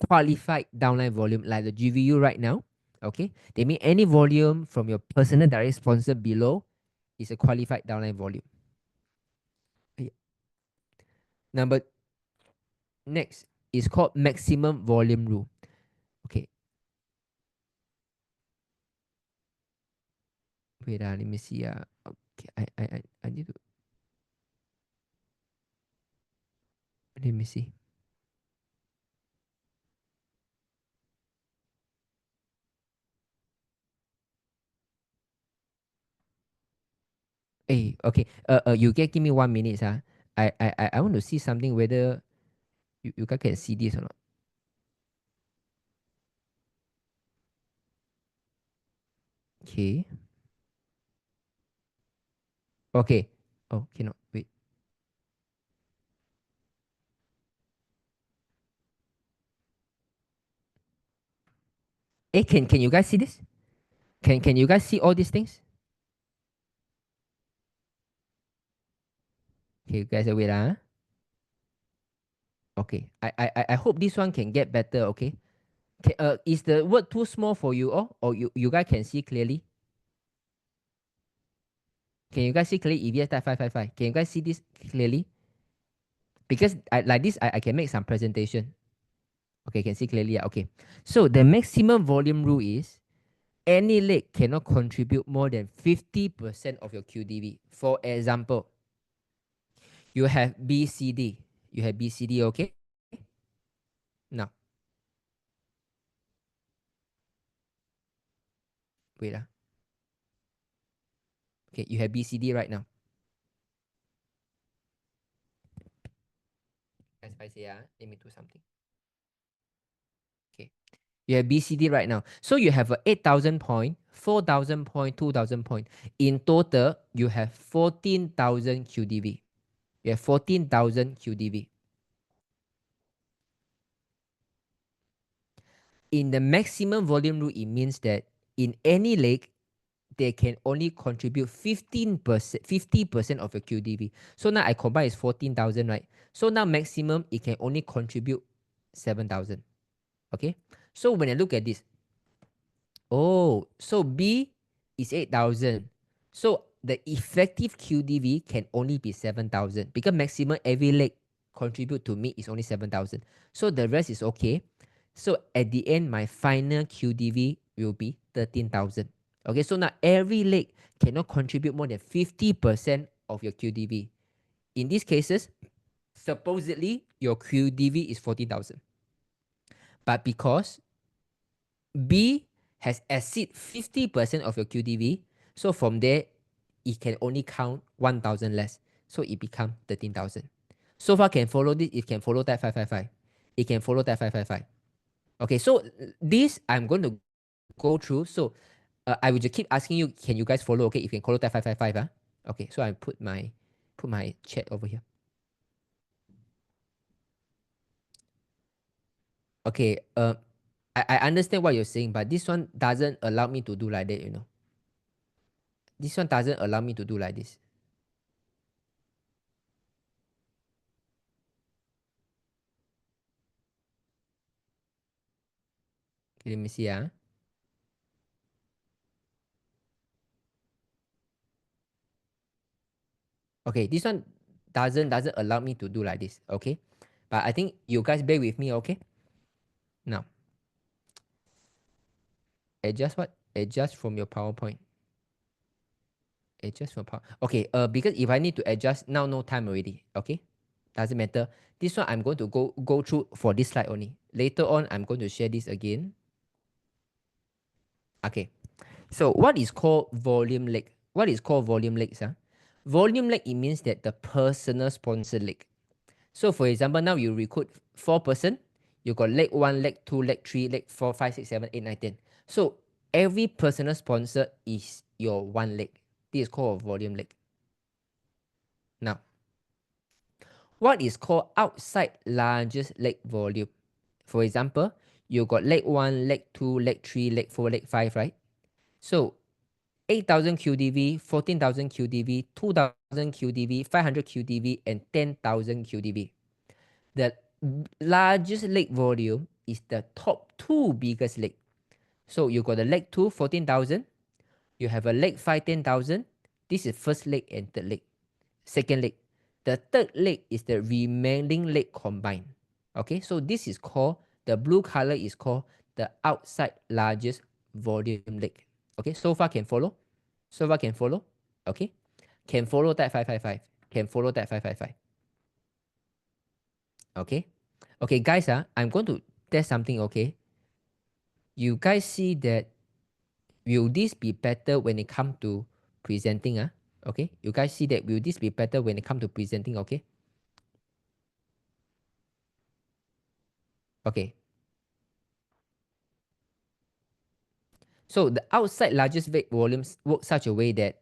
qualified downline volume, like the GVU right now. Okay, they mean any volume from your personal direct sponsor below is a qualified downline volume. Number next is called maximum volume rule. Okay, wait, let me see. Okay, I need to. Let me see. Hey, okay. You can give me 1 minute. I want to see something whether you guys can see this or not. Okay. Okay. Oh, cannot. Wait. Hey, can you guys see this? Can you guys see all these things? Okay, you guys wait Okay. I hope this one can get better, okay? Is the word too small for you all? Or you guys can see clearly? Can you guys see clearly? If yes, type 555. Can you guys see this clearly? Because like this, I can make some presentation. Okay, can see clearly. Okay. So the maximum volume rule is any leg cannot contribute more than 50% of your QDV. For example, you have BCD. You have BCD, okay? Now, wait. Okay, you have BCD right now. As I say, let me do something. Okay. You have BCD right now. So you have a 8,000 point, 4,000 point, 2,000 point. In total, you have 14,000 QDV. You have 14,000 QDV. In the maximum volume rule, it means that in any leg, they can only contribute 15%, 50% of your QDV. So now I combine is 14,000, right? So now maximum, it can only contribute 7,000. Okay? So when I look at this, oh, so B is 8,000. So the effective QDV can only be 7,000 because maximum every leg contribute to me is only 7,000. So the rest is okay. So at the end, my final QDV will be 13,000. Okay, so now every leg cannot contribute more than 50% of your QDV. In these cases, supposedly your QDV is 40,000. But because B has exceed 50% of your QDV, so from there, it can only count 1,000 less. So it becomes 13,000. So far can follow this, it can follow that 555. It can follow that 555. Okay, so this I'm going to go through. So I will just keep asking you, can you guys follow? Okay, if you can follow that 555. Okay, so I put my chat over here. Okay, I understand what you're saying, but this one doesn't allow me to do like that, This one doesn't allow me to do like this. Okay, let me see. Okay, this one doesn't allow me to do like this. Okay, but I think you guys bear with me. Okay, now adjust what? Adjust from your PowerPoint. Adjust from power. Okay, because if I need to adjust now, no time already. Okay, doesn't matter. This one I'm going to go through for this slide only. Later on, I'm going to share this again. Okay, so what is called volume leg? What is called volume legs? Volume leg, it means that the personal sponsor leg. So for example, now you recruit 4 person, you got leg 1, leg 2, leg 3, leg 4, 5, 6, 7, 8, 9, 10. So every personal sponsor is your one leg. This is called a volume leg. Now, what is called outside largest leg volume? For example, you got leg 1, leg 2, leg 3, leg 4, leg 5, right? So 8,000 QDV, 14,000 QDV, 2,000 QDV, 500 QDV, and 10,000 QDV. The largest leg volume is the top two biggest leg. So you got the leg 2, 14,000. You have a leg 5, 10,000. This is first leg and third leg. Second leg. The third leg is the remaining leg combined. Okay, so this is called, the blue color is called the outside largest volume leg. Okay, so far can follow? So far can follow? Okay, can follow that 555. Can follow that 555. Okay, okay guys, I'm going to test something, okay? You guys see that, will this be better when it comes to presenting? Okay, you guys see that, will this be better when it comes to presenting? Okay. Okay. So the outside largest leg volumes work such a way that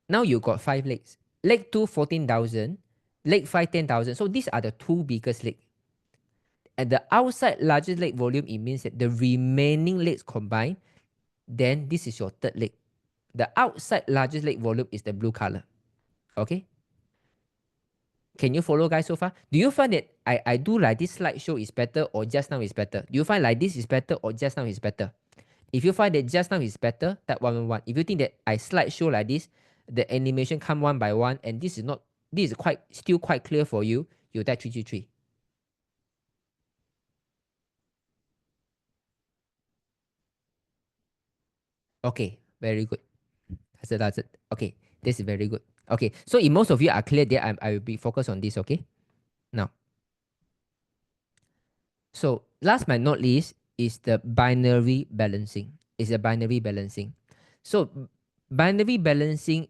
now you got 5 legs. Leg 2, 14,000. Leg 5, 10,000. So these are the two biggest legs. At the outside largest leg volume, it means that the remaining legs combined, then this is your third leg. The outside largest leg volume is the blue color. Okay. Can you follow guys so far? Do you find that I do like this slideshow is better or just now is better? Do you find like this is better or just now is better? If you find that just now is better, type 111. If you think that I slideshow like this, the animation come one by one, and this is not, this is still quite clear for you, you type 333. Okay, very good. That's it. Okay, this is very good. Okay, so if most of you are clear there, I will be focused on this, okay? Now, so last but not least is the binary balancing. Is the binary balancing. So binary balancing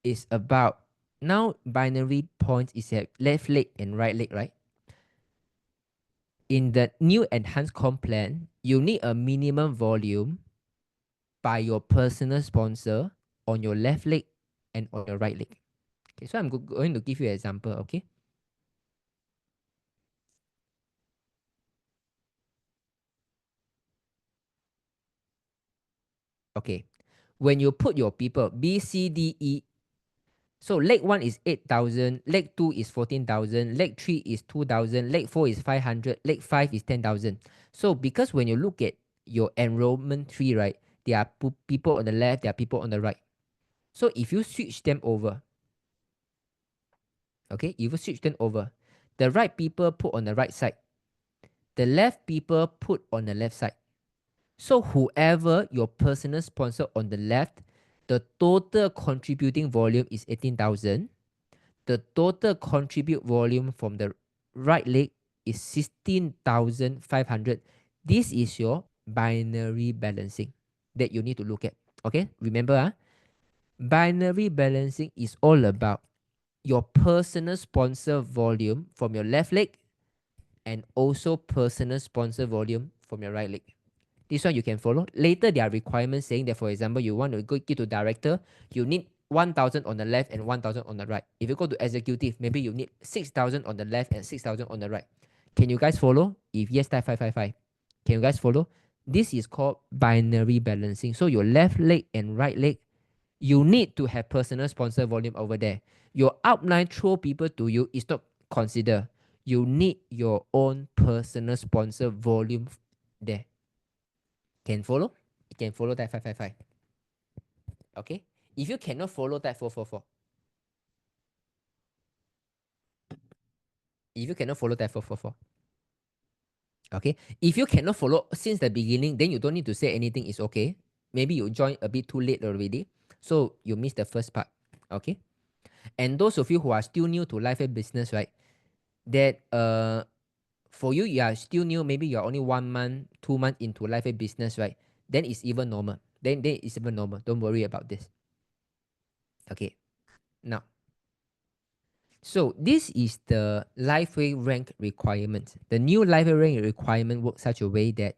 is about, now binary points is at left leg and right leg, right? In the new enhanced comp plan, you need a minimum volume by your personal sponsor on your left leg and on your right leg. Okay, so I'm going to give you an example, okay? Okay, when you put your people B, C, D, E, so leg 1 is 8,000, leg 2 is 14,000, leg 3 is 2,000, leg 4 is 500, leg 5 is 10,000. So because when you look at your enrollment tree, right, there are people on the left, there are people on the right. So if you switch them over, okay, if you switch them over, the right people put on the right side, the left people put on the left side. So whoever your personal sponsor on the left, the total contributing volume is 18,000. The total contribute volume from the right leg is 16,500. This is your binary balancing that you need to look at. Okay, remember, binary balancing is all about your personal sponsor volume from your left leg and also personal sponsor volume from your right leg. This one you can follow. Later, there are requirements saying that, for example, you want to go give to director, you need 1,000 on the left and 1,000 on the right. If you go to executive, maybe you need 6,000 on the left and 6,000 on the right. Can you guys follow? If yes, type 555. Can you guys follow? This is called binary balancing. So your left leg and right leg, you need to have personal sponsor volume over there. Your upline throw people to you is not considered. You need your own personal sponsor volume there. Can follow? You can follow that 555. Okay? If you cannot follow that 444. If you cannot follow that 444. Okay? If you cannot follow since the beginning, then you don't need to say anything. It's okay. Maybe you join a bit too late already. So you missed the first part. Okay? And those of you who are still new to life and business, right? That for you, you are still new. Maybe you are only 1 month, 2 months into life and business, right? Then it's even normal. Then it's even normal. Don't worry about this. Okay. Now, so this is the LifeWay rank requirement. The new LifeWay rank requirement works such a way that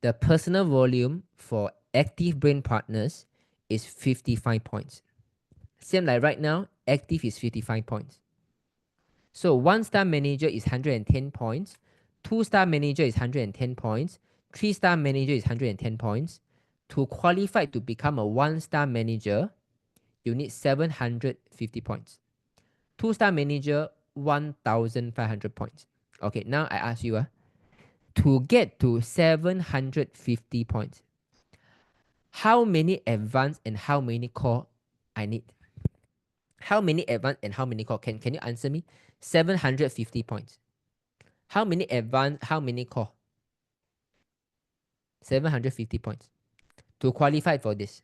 the personal volume for active brain partners is 55 points. Same like right now, active is 55 points. So 1-star manager is 110 points, 2-star manager is 110 points. 3-star manager is 110 points. To qualify to become a 1-star manager, you need 750 points. 2-star manager, 1,500 points. Okay, now I ask you, to get to 750 points, how many advanced and how many core I need? How many advanced and how many core? Can you answer me? 750 points. How many advanced, how many core? 750 points. To qualify for this.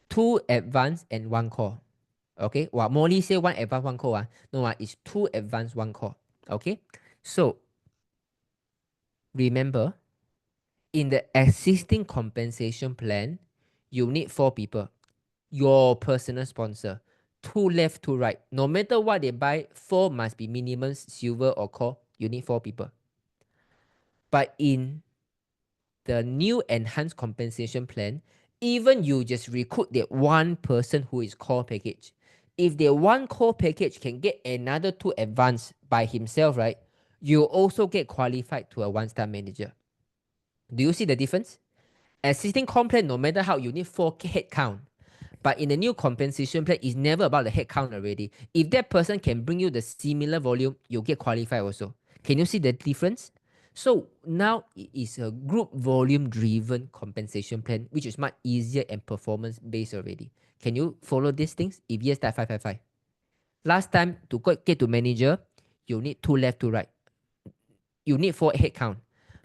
2 advanced and 1 core. Okay, well, Molly say 1 advanced, 1 core. No, it's 2 advanced, 1 core. Okay, so remember, in the existing compensation plan, you need 4 people. Your personal sponsor. 2 left, 2 right. No matter what they buy, 4 must be minimum silver or core. You need 4 people. But in the new enhanced compensation plan, even you just recruit that 1 person who is core package. If the 1 core package can get another 2 advanced by himself, right? You also get qualified to a 1-star manager. Do you see the difference? Existing comp plan, no matter how, you need 4 head count. But in the new compensation plan, it's never about the head count already. If that person can bring you the similar volume, you'll get qualified also. Can you see the difference? So now it is a group volume driven compensation plan, which is much easier and performance based already. Can you follow these things? If yes, type 555. Last time, to get to manager, you need 2 left, 2 right. You need 4 head count.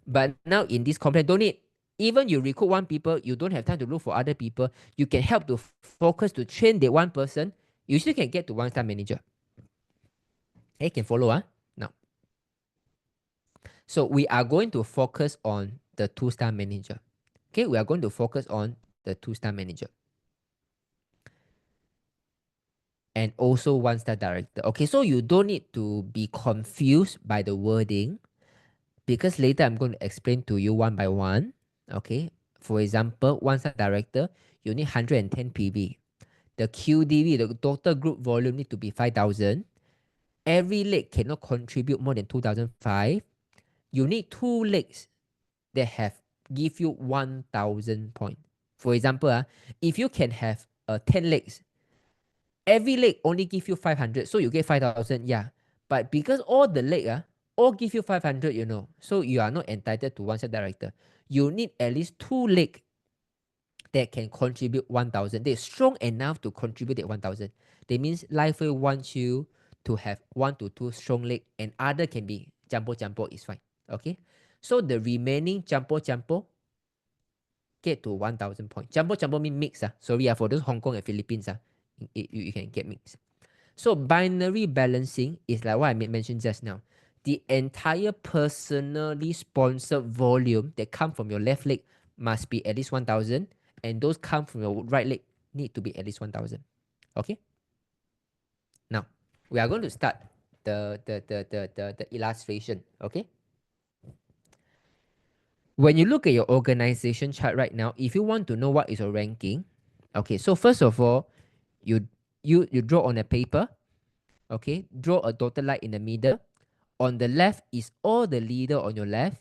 But now in this comp plan, don't need. Even you recruit 1 people, you don't have time to look for other people. You can help to focus to train that 1 person. You still can get to 1-star manager. Hey, can follow now. So we are going to focus on the 2-star manager. Okay, we are going to focus on the 2-star manager. And also 1-star director. Okay, so you don't need to be confused by the wording, because later I'm going to explain to you one by one. Okay, for example, 1-star director, you need 110 PV. The QDV, the total group volume, need to be 5,000. Every leg cannot contribute more than 2,005. You need 2 legs that have give you 1,000 points. For example, if you can have 10 legs, every leg only give you 500, so you get 5,000. Yeah, but because all the leg all give you 500, so you are not entitled to 1-star director. You need at least 2 legs that can contribute 1,000. They're strong enough to contribute that 1,000. That means Lifeway wants you to have 1 to 2 strong leg, and other can be jumbo is fine. Okay, so the remaining jumbo get to 1,000 points. Jumbo mean mix. Sorry, for those Hong Kong and Philippines, you can get mix. So binary balancing is like what I mentioned just now. The entire personally sponsored volume that come from your left leg must be at least 1,000, and those come from your right leg need to be at least 1,000. Okay. Now we are going to start the illustration. Okay. When you look at your organization chart right now, if you want to know what is your ranking, okay, so first of all, you draw on a paper, okay, draw a dotted line in the middle. On the left is all the leader on your left,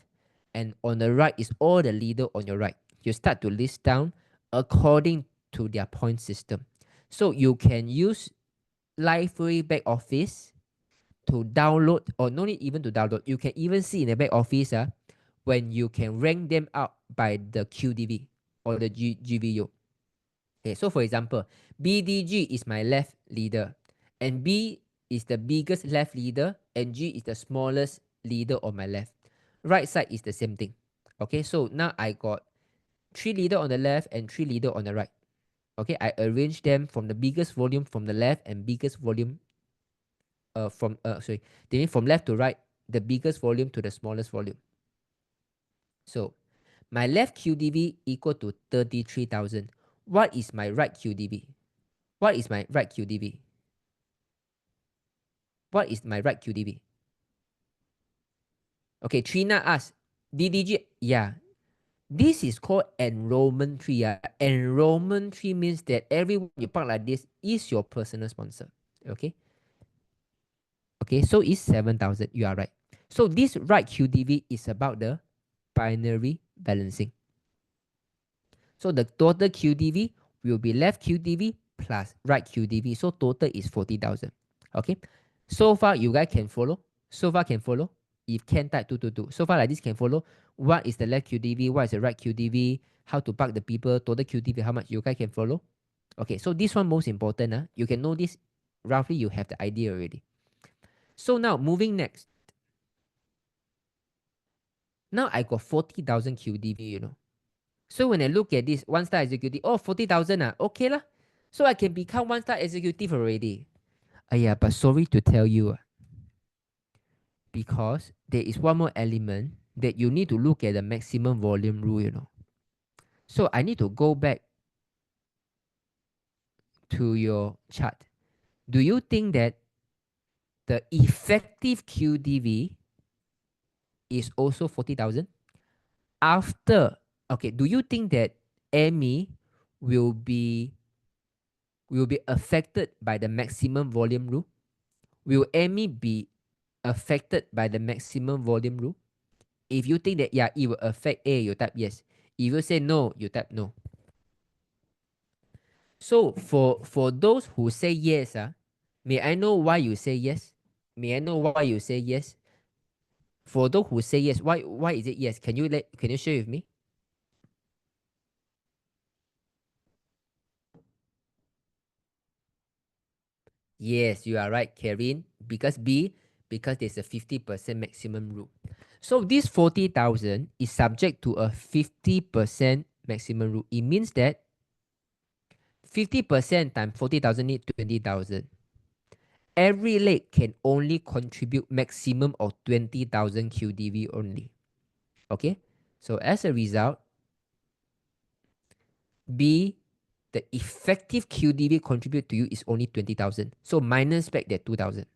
and on the right is all the leader on your right. You start to list down according to their point system. So you can use Lifeway back office to download, or no need even to download. You can even see in the back office when you can rank them out by the QDV or the GVU. Okay, so for example, BDG is my left leader, and B is the biggest left leader, and G is the smallest leader on my left. Right side is the same thing. Okay, so now I got 3 leader on the left and 3 leader on the right. Okay, I arrange them from the biggest volume from the left and biggest volume they mean from left to right, the biggest volume to the smallest volume. So my left QDV equal to 33,000. What is my right QDV? What is my right QDV? What is my right QDV? Okay, Trina asked, DDG, yeah. This is called enrollment tree. Enrollment tree means that everyone you park like this is your personal sponsor. Okay? Okay, so it's 7,000. You are right. So this right QDV is about the binary balancing. So the total QDV will be left QDV plus right QDV. So total is 40,000. Okay. So far, you guys can follow. So far can follow. If can type 222. So far like this can follow. What is the left QDV? What is the right QDV? How to park the people? Total QDV, how much? You guys can follow. Okay, so this one most important. You can know this roughly. You have the idea already. So now moving next. Now I got 40,000 QDV, So when I look at this one-star executive, oh, 40,000 okay lah. So I can become one-star executive already. But sorry to tell you, because there is one more element that you need to look at the maximum volume rule. So I need to go back to your chart. Do you think that the effective QDV is also 40,000? After, okay, do you think that ME will be affected by the maximum volume rule? Will ME be affected by the maximum volume rule? If you think that, yeah, it will affect A, you type yes. If you say no, you type no. So for those who say yes, may I know why you say yes? May I know why you say yes? For those who say yes, why is it yes? Can you share with me? Yes, you are right, Karen. Because there's a 50% maximum rule. So this 40,000 is subject to a 50% maximum rule. It means that 50% times 40,000 need 20,000. Every leg can only contribute maximum of 20,000 QDV only. Okay? So as a result, B, the effective QDV contribute to you is only 20,000. So minus back that 2,000.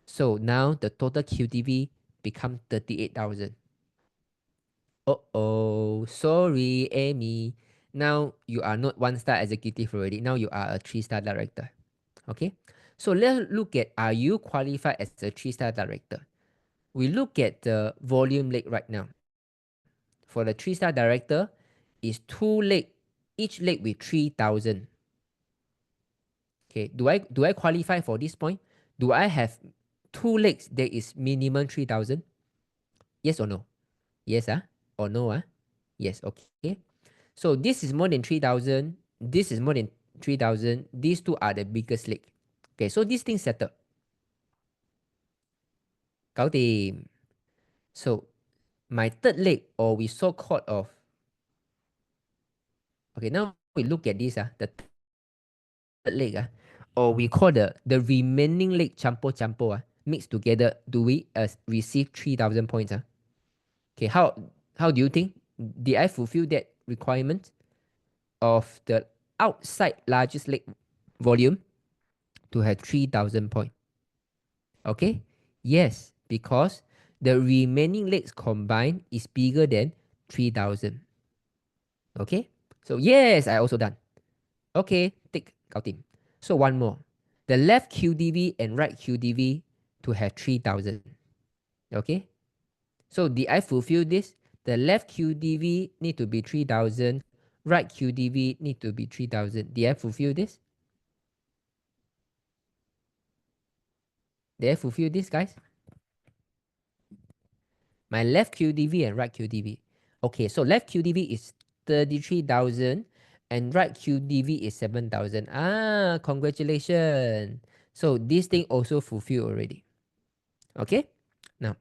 So now the total QDV become 38,000. Uh-oh, sorry, Amy. Now you are not one-star executive already. Now you are a 3-star director. Okay? So let's look at, are you qualified as a 3-star director? We look at the volume leg right now. For the 3-star director, is 2 leg, each leg with 3,000. Okay, do I qualify for this point? Do I have 2 legs that is minimum 3,000? Yes or no? Yes, or no, Yes, okay. So this is more than 3,000. This is more than 3,000. These two are the biggest leg. Okay, so this thing settled. 搞定. So my third leg, or we so called of, okay, now we look at this, the third leg, or we call the remaining leg champo, mixed together. Do we receive 3,000 points? Okay, how do you think? Did I fulfill that requirement of the outside largest leg volume to have 3,000 points? Okay, yes, because the remaining legs combined is bigger than 3,000. Okay, so yes, I also done. Okay, tick, 搞定. So one more. The left QDV and right QDV to have 3,000. Okay, so did I fulfill this? The left QDV need to be 3,000. Right QDV need to be 3,000. Did I fulfill this? Did I fulfill this, guys? My left QDV and right QDV. Okay, so left QDV is 33,000 and right QDV is 7,000. Congratulations. So this thing also fulfilled already. Okay, now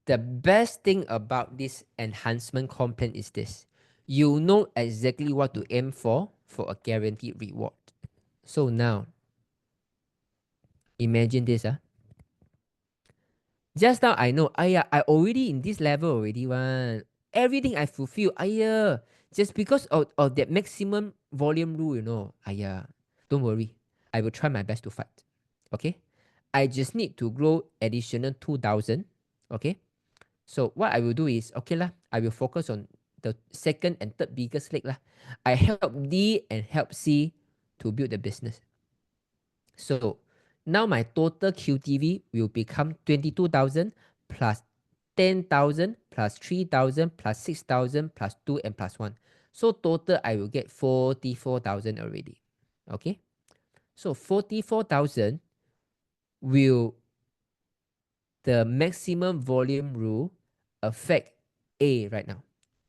the best thing about this enhancement complaint is this. You know exactly what to aim for a guaranteed reward. So now, imagine this. Just now I know, I already in this level already one. Everything I fulfill, just because of that maximum volume rule, don't worry. I will try my best to fight. Okay? I just need to grow additional 2,000. Okay? So what I will do is, okay lah, I will focus on the second and third biggest leg lah. I help D and help C to build the business. So Now my total QTV will become 22,000 plus 10,000 plus 3,000 plus 6,000 plus 2 and plus 1. So total I will get 44,000 already. Okay. So 44,000 will the maximum volume rule affect A right now?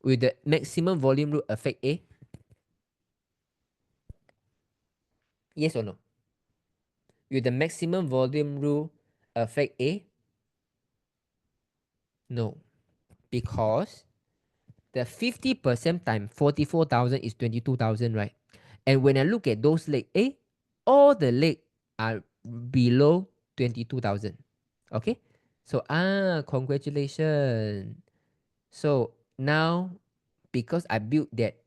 Will the maximum volume rule affect A? Yes or no? Will the maximum volume rule affect A? No. Because the 50% times 44,000 is 22,000, right? And when I look at those legs, all the legs are below 22,000. Okay? So, congratulations. So, now, because I built that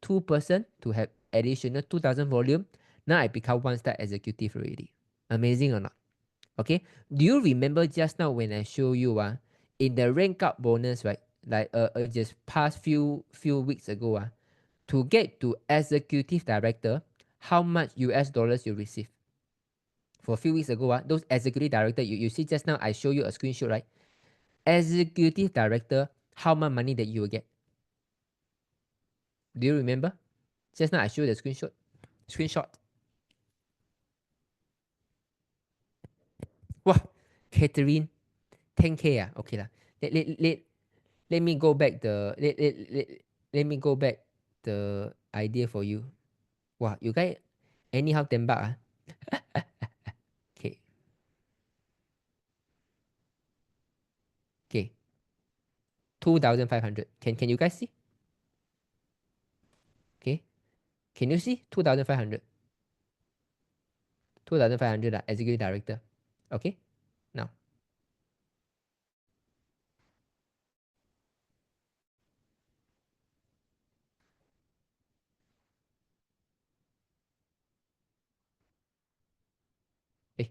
2% to have additional 2,000 volume, now I become one-star executive already. Amazing or not? Okay? Do you remember just now when I show you in the rank up bonus, right? Like just past few weeks ago, to get to executive director, how much US dollars you receive? For a few weeks ago, those executive director, you see just now I show you a screenshot, right? Executive director, how much money that you will get? Do you remember? Just now I showed you the screenshot. Wow, Catherine, 10K. Okay lah. Let me go back let me go back the idea for you. Wow, you guys anyhow tembak. Okay. Okay. 2,500. Can you guys see? Okay. Can you see? 2,500. 2,500 executive director. Okay. Now. Eh.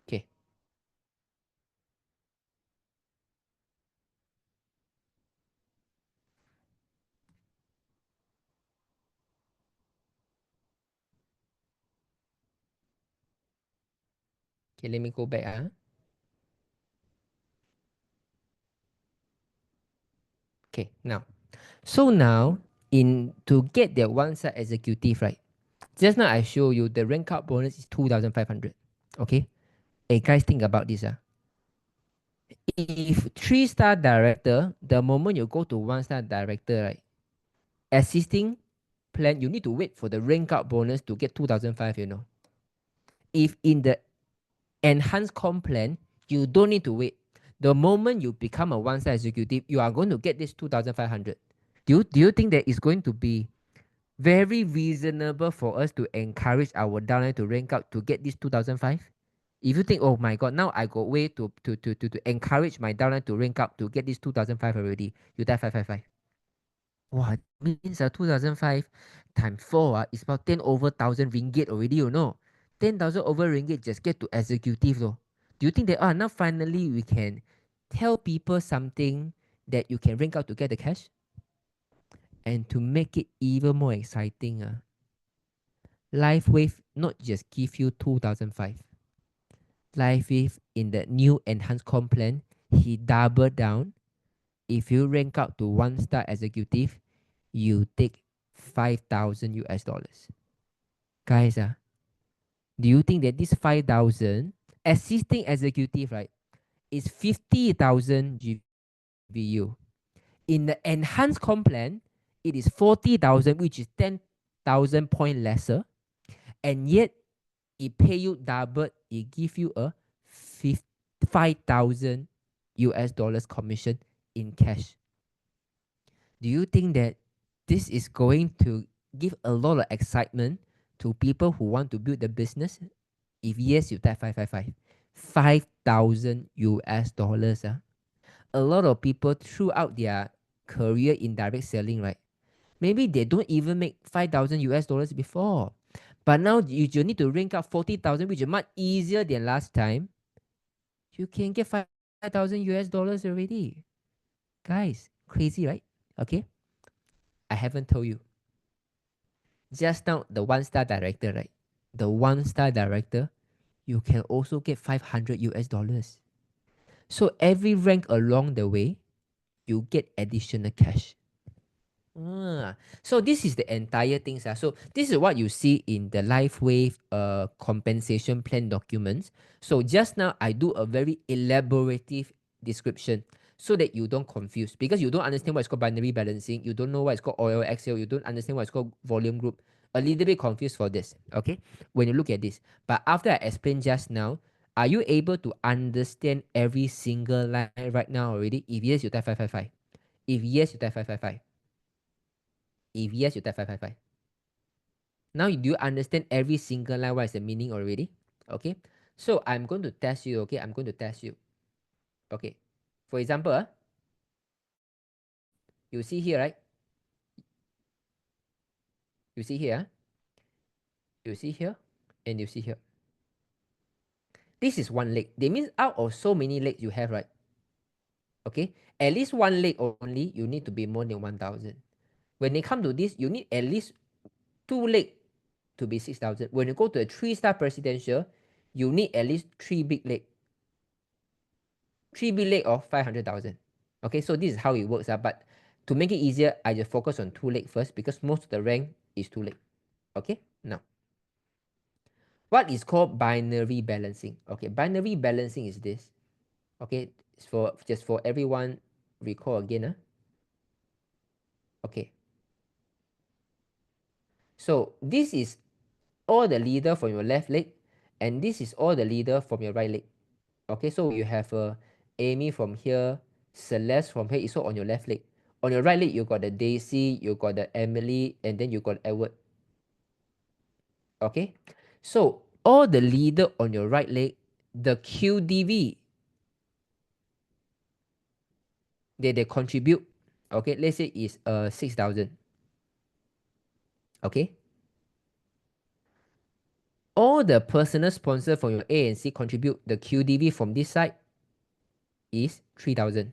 Okay. Okay, let me go back. Okay, now. So now, to get that one side executive, right? Just now I show you the rank up bonus is 2,500. Okay? Hey guys, think about this. If 3-star director, the moment you go to 1-star director, right? Assisting plan, you need to wait for the rank up bonus to get 2,500, you know. If in the enhanced comp plan, you don't need to wait. The moment you become a 1-star executive, you are going to get this 2,500. Do you think that it's going to be very reasonable for us to encourage our downline to rank up to get this 2,500? If you think, oh my god, now I got way to encourage my downline to rank up to get this 2,500 already, you die 555. Wow, means 2,005 times 4 is about 10 over 1,000 ringgit already, you know. 10,000 over ringgit just get to executive though. Do you think that now finally we can tell people something that you can rank out to get the cash? And to make it even more exciting, LifeWave not just give you 2,005. LifeWave in the new enhanced comp plan, he doubled down. If you rank out to 1-star executive, you take 5,000 US dollars. Guys, do you think that this 5,000 assisting executive, right, is 50,000 GVU? In the enhanced comp plan, it is 40,000, which is 10,000 point lesser, and yet it pay you double. It give you a 5,000 US dollars commission in cash. Do you think that this is going to give a lot of excitement to people who want to build the business? If yes, you type 555. 5,000 US dollars. A lot of people throughout their career in direct selling, right? Maybe they don't even make 5,000 US dollars before. But now you need to rank up 40,000, which is much easier than last time. You can get 5,000 US dollars already. Guys, crazy, right? Okay. I haven't told you. Just now, the one-star director, right? The one-star director, you can also get 500 US dollars. So every rank along the way, you get additional cash. So this is the entire thing. So this is what you see in the LifeWave compensation plan documents. So just now I do a very elaborative description so that you don't confuse, because you don't understand what's called binary balancing, you don't know what it's called oil Excel, you don't understand what's called volume group. A little bit confused for this, okay? When you look at this. But after I explained just now, are you able to understand every single line right now already? If yes, you type 555. If yes, you type 555. If yes, you type 555. Now, do you understand every single line? What is the meaning already? Okay. So I'm going to test you. Okay. I'm going to test you. Okay. For example, you see here, right? You see here. You see here. And you see here. This is one leg. That means out of so many legs you have, right? Okay. At least one leg only, you need to be more than 1,000. When they come to this, you need at least two legs to be 6,000. When you go to a 3-star presidential, you need at least 3 big legs. 3 big leg of 500,000. Okay, so this is how it works. But to make it easier, I just focus on 2 leg first because most of the rank is 2 leg. Okay, now what is called binary balancing? Okay, binary balancing is this. Okay, it's for just for everyone recall again. Okay, so this is all the leader from your left leg, and this is all the leader from your right leg. Okay, so you have Amy from here, Celeste from here, is all on your left leg. On your right leg, you got the Daisy, you got the Emily, and then you got Edward. Okay, so all the leader on your right leg, the QDV, they contribute. Okay, let's say is 6,000. Okay, all the personal sponsor from your A and C contribute. The QDV from this side is 3,000.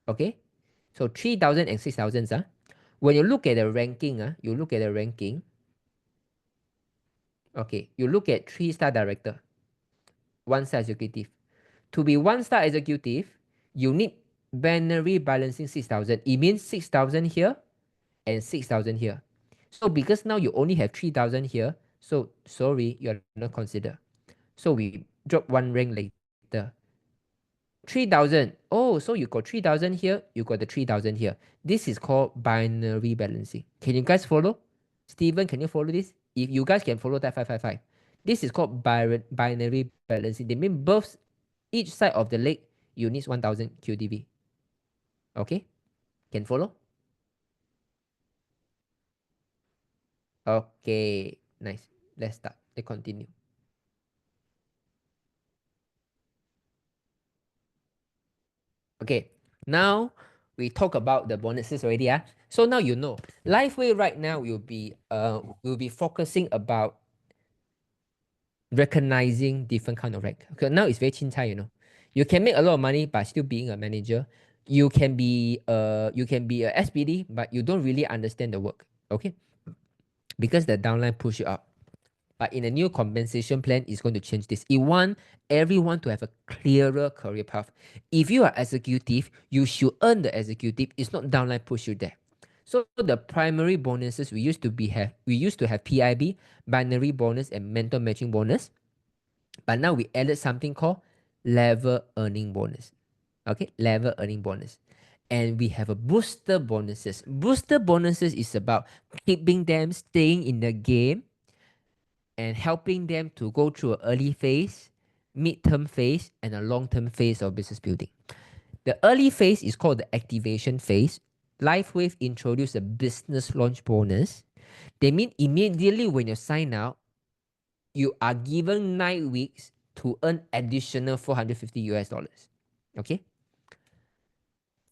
Okay, so 3,000 and 6,000. When you look at the ranking, you look at the ranking. Okay, you look at 3-star director, 1-star executive. To be 1-star executive, you need binary balancing 6,000. It means 6,000 here and 6,000 here. So because now you only have 3,000 here, so sorry, you're not considered. So we drop 1 rank later. 3,000. Oh, so you got 3,000 here, you got the 3,000 here. This is called binary balancing. Can you guys follow? Steven, can you follow this? If you guys can follow that 555. This is called binary balancing. They mean both, each side of the leg, you need 1,000 QDV. Okay? Can follow? Okay, nice. Let's start. Let's continue. Okay, now we talk about the bonuses already. So now you know. LifeWay right now will be focusing about recognizing different kind of rank. Okay, now it's very chincai, you know. You can make a lot of money by still being a manager. You can be a SPD, but you don't really understand the work. Okay, because the downline push you up. But in a new compensation plan, it's going to change this. It want everyone to have a clearer career path. If you are executive, you should earn the executive. It's not downline push you there. So the primary bonuses we used to have PIB, binary bonus, and mentor matching bonus. But now we added something called level earning bonus. Okay, level earning bonus. And we have a booster bonuses. Booster bonuses is about keeping them staying in the game and helping them to go through an early phase, mid-term phase, and a long-term phase of business building. The early phase is called the activation phase. LifeWave introduced a business launch bonus. They mean immediately when you sign out, you are given 9 weeks to earn additional 450 US dollars. Okay.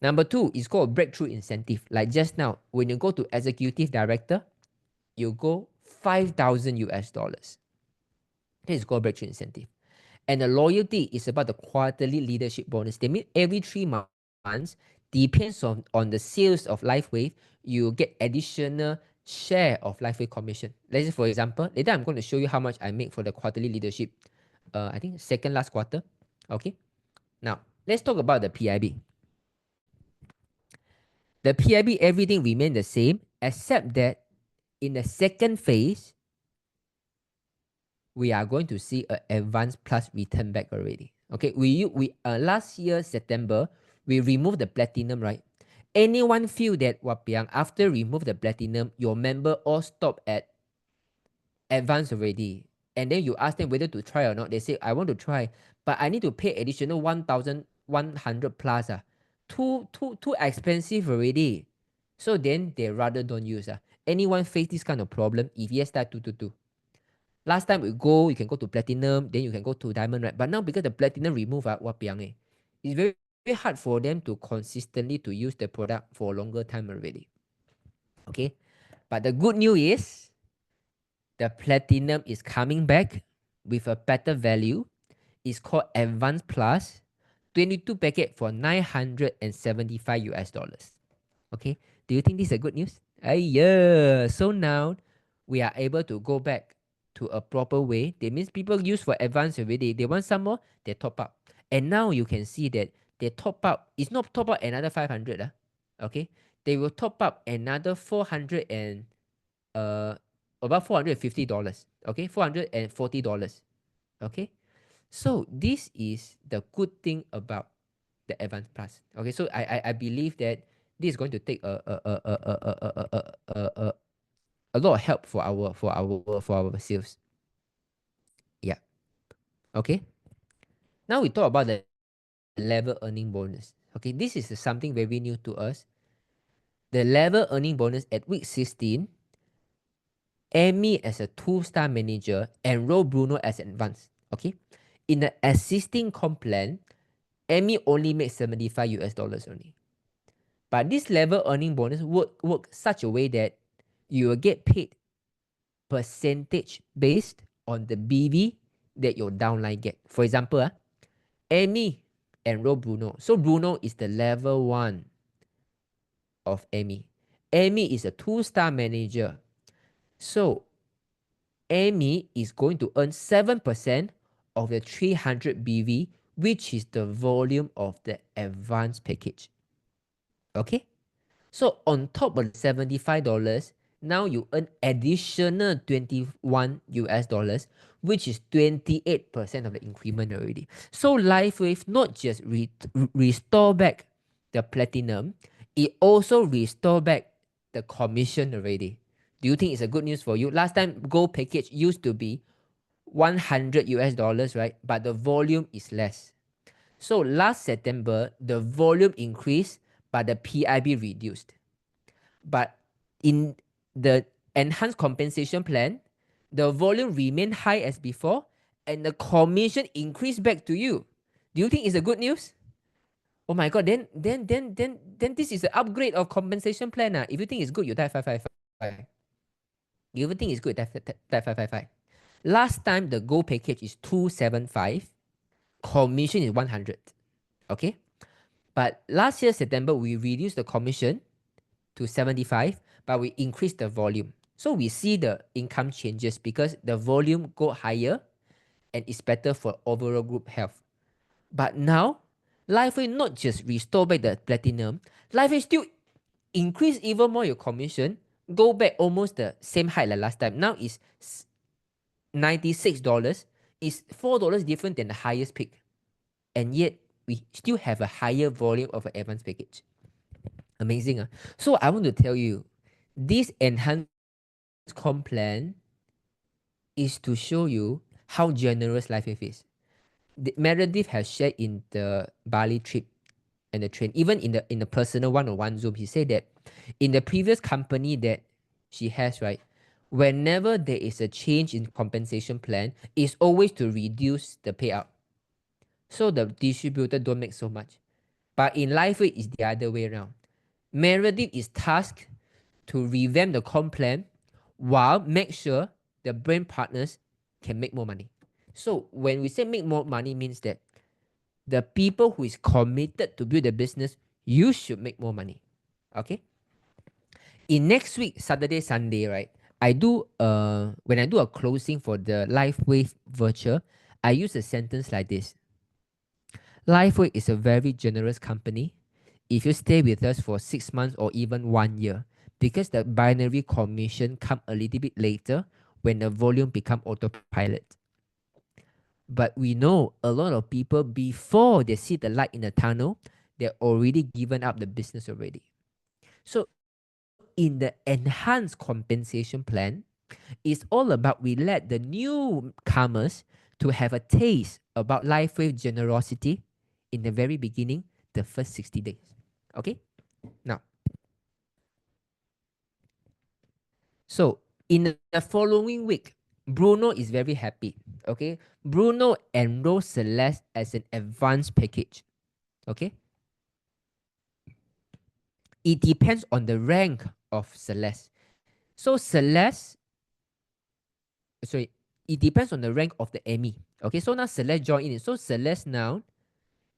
Number 2 is called breakthrough incentive. Like just now, when you go to executive director, you go 5,000 US dollars. This is called breakthrough incentive. And the loyalty is about the quarterly leadership bonus. They mean every 3 months, depends on the sales of LifeWave, you get additional share of LifeWave commission. Let's say, for example, later I'm going to show you how much I make for the quarterly leadership. I think second last quarter. Okay. Now, let's talk about the PIB. The PIB, everything remain the same, except that in the second phase, we are going to see an advanced plus return back already. Okay, last year September we removed the platinum, right? Anyone feel that wapiang after remove the platinum, your member all stop at advanced already, and then you ask them whether to try or not. They say I want to try, but I need to pay additional 1,100 plus. Too expensive already. So then they rather don't use. Anyone face this kind of problem? If yes, start two. Last time you can go to platinum, then you can go to diamond, right? But now because the platinum remove, it's very, very hard for them to consistently to use the product for a longer time already. Okay, but the good news is the platinum is coming back with a better value. It's called Advanced Plus, 22 packet for $975. Okay, do you think this is a good news? Yeah. So now we are able to go back to a proper way. That means people use for advanced already. They want some more, they top up. And now you can see that they top up. It's not top up another 500. Okay, they will top up another 400 and about $450. Okay, $440. Okay, so this is the good thing about the Advanced Plus. Okay, so I believe that this is going to take a lot of help for our sales. Yeah. Okay. Now we talk about the level earning bonus. Okay, this is something very new to us. The level earning bonus at week 16, Amy as a 2-star manager, enroll Bruno as an advanced. Okay. In the existing comp plan, Amy only makes $75 only. But this level earning bonus work such a way that you will get paid percentage based on the BV that your downline get. For example, Amy enroll Bruno. So Bruno is the level 1 of Amy. Amy is a 2-star manager. So Amy is going to earn 7% of the 300 BV, which is the volume of the advanced package. Okay? So on top of the $75, now you earn additional $21, which is 28% of the increment already. So LifeWave not just restore back the platinum, it also restore back the commission already. Do you think it's a good news for you? Last time gold package used to be $100, right? But the volume is less. So last September, the volume increased, but the PIB reduced. But in the enhanced compensation plan, the volume remained high as before, and the commission increased back to you. Do you think it's a good news? Oh my god, then this is an upgrade of compensation plan. If you think it's good, you type 555. If you think it's good, type 555. Last time the gold package is 275, commission is 100. Okay? But last year September we reduced the commission to 75, but we increased the volume. So we see the income changes because the volume go higher and it's better for overall group health. But now, LifeWave not just restore back the platinum, LifeWave still increase even more your commission, go back almost the same height like last time. Now it's $96. It's $4 different than the highest peak. And yet, we still have a higher volume of an advanced package. Amazing. So I want to tell you, this enhanced comp plan is to show you how generous LifeWave is. Meredith has shared in the Bali trip and the train, even in the personal one-on-one Zoom, he said that in the previous company that she has, right, whenever there is a change in compensation plan, it's always to reduce the payout. So the distributor don't make so much. But in LifeWave, it's the other way around. Meredith is tasked to revamp the comp plan while make sure the brand partners can make more money. So when we say make more money means that the people who is committed to build the business, you should make more money. Okay. In next week, Saturday, Sunday, right? I do when I do a closing for the LifeWave virtual, I use a sentence like this. LifeWave is a very generous company. If you stay with us for 6 months or even 1 year, because the binary commission come a little bit later when the volume become autopilot. But we know a lot of people, before they see the light in the tunnel, they're already given up the business already. So in the enhanced compensation plan, it's all about we let the newcomers to have a taste about LifeWave generosity in the very beginning, the first 60 days. Okay? Now, so in the following week, Bruno is very happy. Okay? Bruno enrolls Celeste as an advanced package. Okay? It depends on the rank of Celeste. So Celeste, sorry, it depends on the rank of the Emmy. Okay, so now Celeste join in. So Celeste now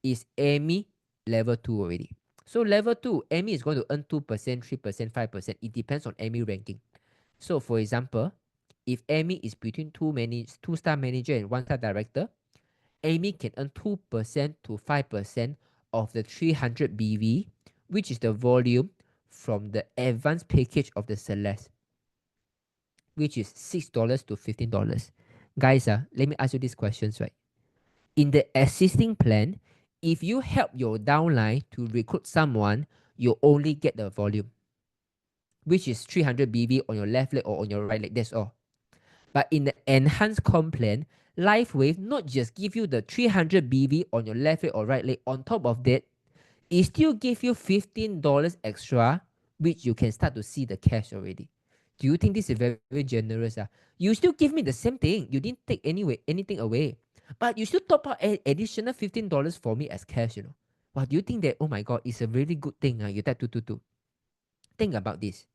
is Emmy level 2 already. So level 2, Emmy is going to earn 2%, 3%, 5%. It depends on Emmy ranking. So for example, if Emmy is between two-star manager and one-star director, Amy can earn 2% to 5% of the 300 BV, which is the volume from the advanced package of the Celeste, which is $6 to $15. Guys, let me ask you these questions, right? In the existing plan, if you help your downline to recruit someone, you only get the volume, which is 300 BV on your left leg or on your right leg. That's all. But in the enhanced comp plan, LifeWave not just give you the 300 BV on your left leg or right leg. On top of that, it still give you $15 extra, which you can start to see the cash already. Do you think this is very, very generous? You still give me the same thing. You didn't take anything away. But you still top up additional $15 for me as cash, you know. Well, do you think that, oh my God, it's a really good thing? You type 222. Think about this.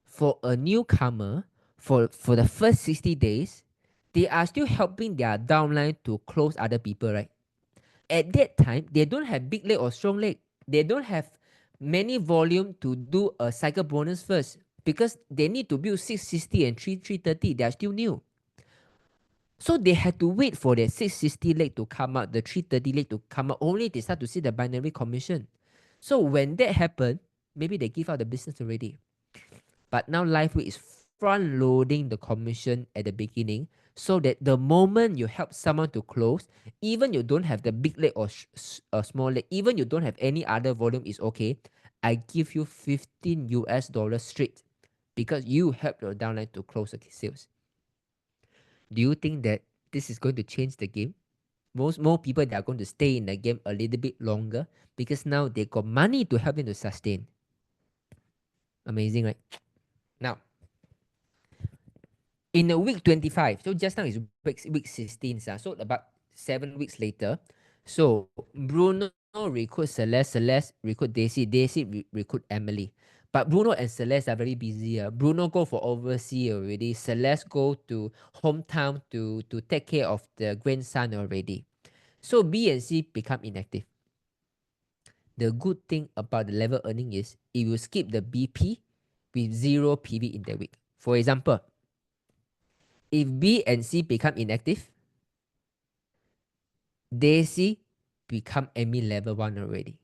For a newcomer, for the first 60 days, they are still helping their downline to close other people, right? At that time, they don't have big leg or strong leg. They don't have many volume to do a cycle bonus first because they need to build 660 and 330. They are still new. So they had to wait for their 660 leg to come out, the 330 leg to come out. Only they start to see the binary commission. So when that happened, maybe they give out the business already. But now LifeWay is front loading the commission at the beginning so that the moment you help someone to close, even you don't have the big leg or small leg, even you don't have any other volume, is okay. I give you $15 straight because you help your downline to close the sales. Do you think that this is going to change the game? More people, they are going to stay in the game a little bit longer because now they got money to help them to sustain. Amazing, right? Now, in the week 25, so just now is week 16, so about 7 weeks later, so Bruno recruit Celeste, Celeste recruit Daisy, Daisy recruit Emily. But Bruno and Celeste are very busy. Bruno go for overseas already. Celeste go to hometown to take care of the grandson already. So B and C become inactive. The good thing about the level earning is it will skip the BP with 0 PV in that week. For example, if B and C become inactive, Daisy become Emmy level 1 already.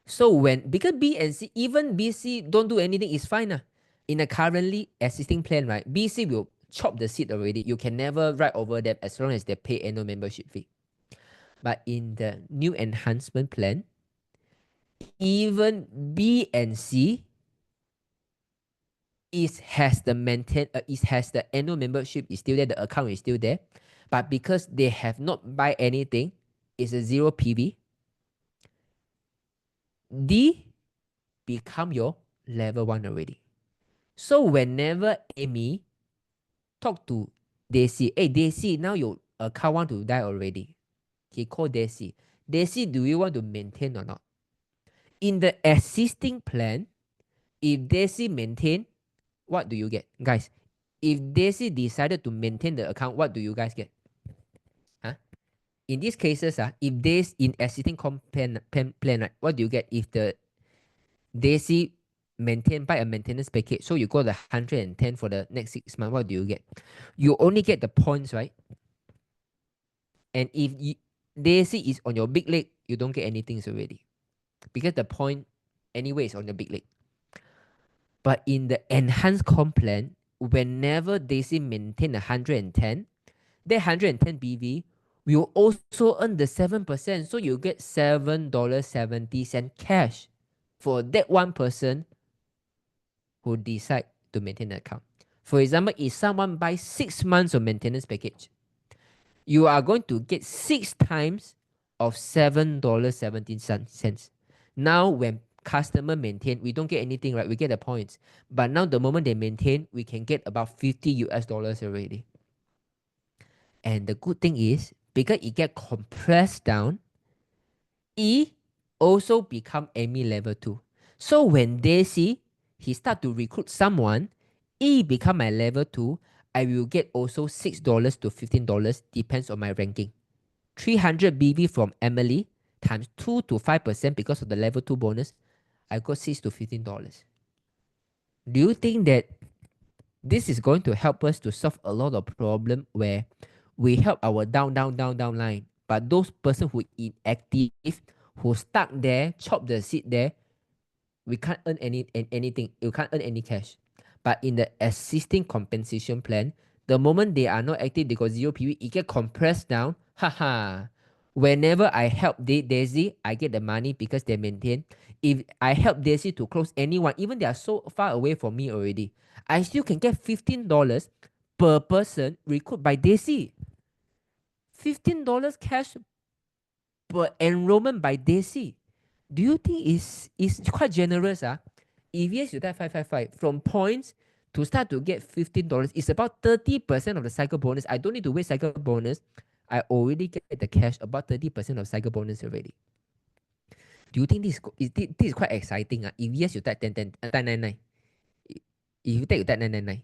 So because B and C, even BC don't do anything, it's fine. In a currently existing plan, right, BC will chop the seat already. You can never write over them as long as they pay annual membership fee. But in the new enhancement plan, even B and C has the annual membership is still there, the account is still there. But because they have not buy anything, it's a 0 PV. D become your level 1 already. So whenever Amy talk to Daisy, hey Daisy, now your account want to die already. He called Daisy. Daisy, do you want to maintain or not? In the existing plan, if Daisy maintain, what do you get? Guys, if Daisy decided to maintain the account, what do you guys get? In these cases, if Daisy in existing plan, right, what do you get if the Daisy maintain by a maintenance package. So you go the 110 for the next 6 months. What do you get? You only get the points, right? And if Daisy is on your big leg, you don't get anything already. Because the point anyway is on your big leg. But in the enhanced comp plan, whenever Daisy maintain 110, that 110 BV will also earn the 7%. So you get $7.70 cash for that one person who decide to maintain the account. For example, if someone buys 6 months of maintenance package, you are going to get 6 times of $7.17. Now, when customer maintain, we don't get anything, right? We get the points. But now, the moment they maintain, we can get about 50 US dollars already. And the good thing is, because it get compressed down, E also become AMI level 2. So when they see he start to recruit someone, E become my level 2, I will get also $6 to $15, depends on my ranking. 300 BV from Emily times 2 to 5% because of the level 2 bonus, I got $6 to $15. Do you think that this is going to help us to solve a lot of problem where we help our down line, but those person who inactive, who stuck there, chop the seed there, we can't earn anything. You can't earn any cash. But in the existing compensation plan, the moment they are not active, they got 0 PV, it get compressed down. Haha. Whenever I help Daisy, I get the money because they maintain. If I help Daisy to close anyone, even they are so far away from me already, I still can get $15 per person recruited by Daisy. $15 cash per enrollment by Daisy. Do you think is quite generous? If yes, you type 555. From points to start to get $15, it's about 30% of the cycle bonus. I don't need to wait cycle bonus. I already get the cash, about 30% of cycle bonus already. Do you think this is quite exciting? If yes, you type 999. If you take, you type 999.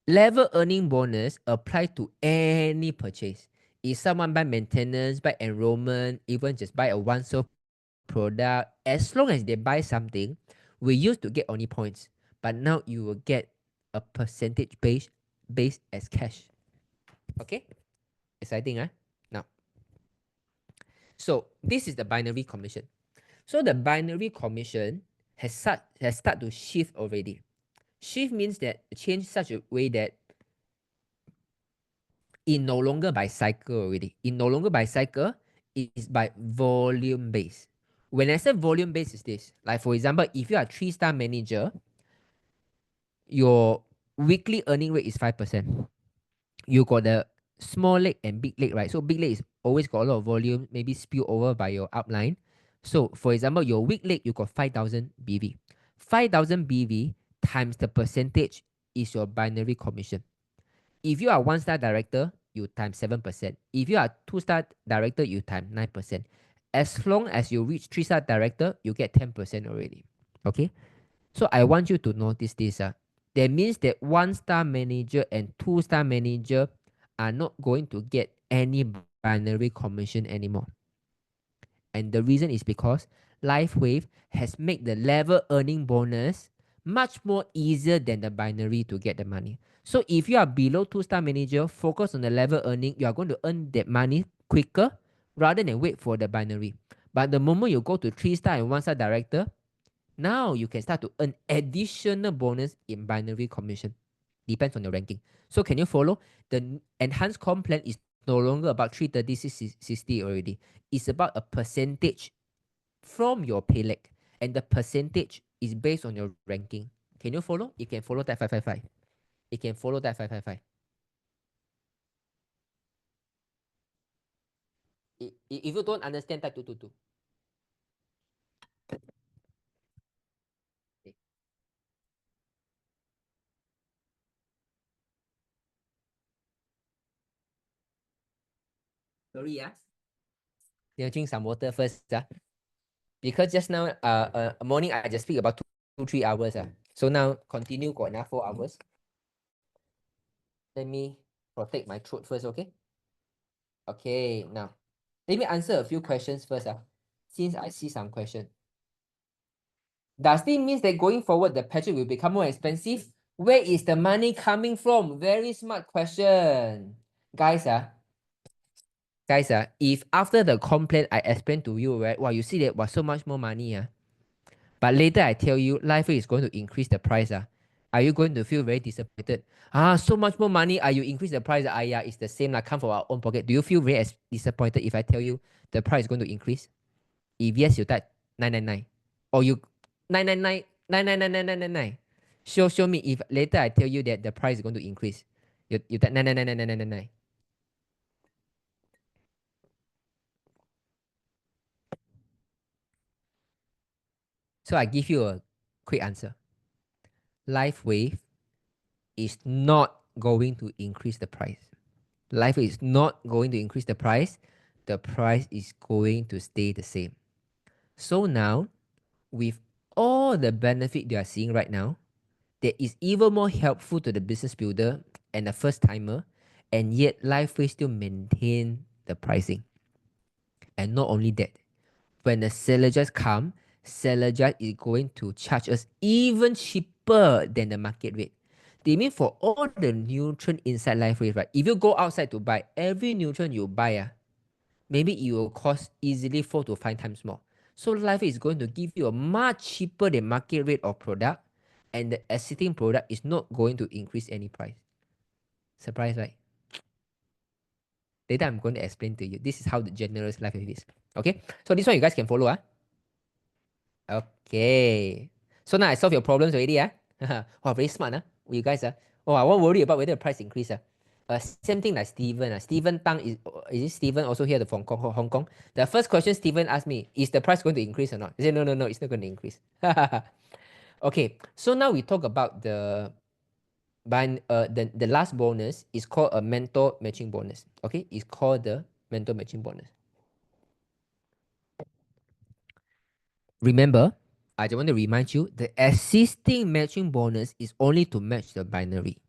Level earning bonus apply to any purchase. If someone buy maintenance, buy enrollment, even just buy a one-off product, as long as they buy something, we used to get only points. But now you will get a percentage based as cash. Okay? Exciting, huh? Now, so this is the binary commission. So the binary commission has start to shift already. Shift means that change such a way that it no longer by cycle already. It no longer by cycle, it is by volume base. When I say volume base is this, like for example, if you are 3-star manager, your weekly earning rate is 5%. You got the small leg and big leg, right? So big leg is always got a lot of volume, maybe spill over by your upline. So for example, your weak leg, you got 5,000 BV. 5,000 BV times the percentage is your binary commission. If you are 1-star director, you times 7%. If you are 2-star director, you times 9%. As long as you reach 3-star director, you get 10% already. Okay? So I want you to notice this. That means that 1-star manager and 2-star manager are not going to get any binary commission anymore. And the reason is because LifeWave has made the level earning bonus much more easier than the binary to get the money. So if you are below 2-star manager, focus on the level earning, you are going to earn that money quicker rather than wait for the binary. But the moment you go to 3-star and 1-star director, now you can start to earn additional bonus in binary commission. Depends on your ranking. So can you follow? The enhanced comp plan is no longer about 330, 60 already. It's about a percentage from your pay leg. And the percentage is based on your ranking. Can you follow? You can follow that 555. You can follow that 555. If you don't understand, type 222. Okay. Sorry, you drink some water first. Because just now, morning I just speak about 3 hours. So now continue got enough 4 hours. Let me protect my throat first, okay? Okay, now let me answer a few questions first. since I see some question. Does this mean that going forward, the package will become more expensive? Where is the money coming from? Very smart question. Guys, if after the complaint I explain to you, right, wow, you see that was so much more money, but later I tell you LifeWay is going to increase the price, are you going to feel very disappointed? So much more money, you increase the price, yeah, it's the same, come from our own pocket. Do you feel very disappointed if I tell you the price is going to increase? If yes, you type 999. Or you 999, 999. Show me if later I tell you that the price is going to increase. You type 999. So I give you a quick answer. LifeWave is not going to increase the price. LifeWave is not going to increase the price. The price is going to stay the same. So now, with all the benefit you are seeing right now, that is even more helpful to the business builder and the first timer, and yet LifeWave still maintain the pricing. And not only that, when the seller just come, seller just is going to charge us even cheaper than the market rate. They mean for all the nutrient inside LifeWave, right? If you go outside to buy, every nutrient you buy, maybe it will cost easily 4 to 5 times more. So LifeWave is going to give you a much cheaper than market rate of product, and the existing product is not going to increase any price. Surprise, right? Later I'm going to explain to you. This is how the generous LifeWave is. Okay, so this one you guys can follow. Okay. So now I solve your problems already. Wow, very smart. You guys. Oh, I won't worry about whether the price increase. Same thing like Steven. Steven Tang is it Steven also here from Hong Kong? The first question Steven asked me, is the price going to increase or not? He said, no, it's not going to increase. Okay, so now we talk about the last bonus is called a mentor matching bonus. Okay, it's called the mentor matching bonus. Remember, I just want to remind you, the existing matching bonus is only to match the binary.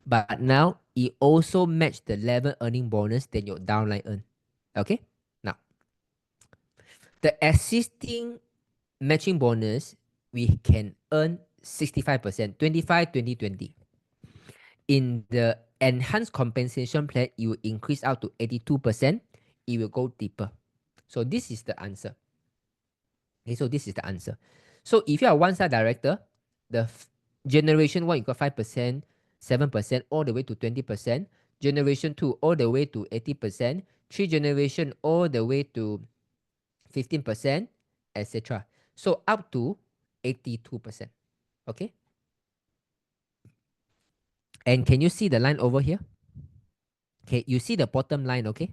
But now, it also match the level earning bonus that your downline earn. Okay? Now, the existing matching bonus, we can earn 65%, 25, 20, 20. In the enhanced compensation plan, it will increase out to 82%. It will go deeper. So this is the answer. Okay, so this is the answer. So if you are one-star director, the generation 1, you got 5%, 7%, all the way to 20%. Generation 2, all the way to 80%. 3 generation, all the way to 15%, etc. So up to 82%. Okay? And can you see the line over here? Okay, you see the bottom line, okay?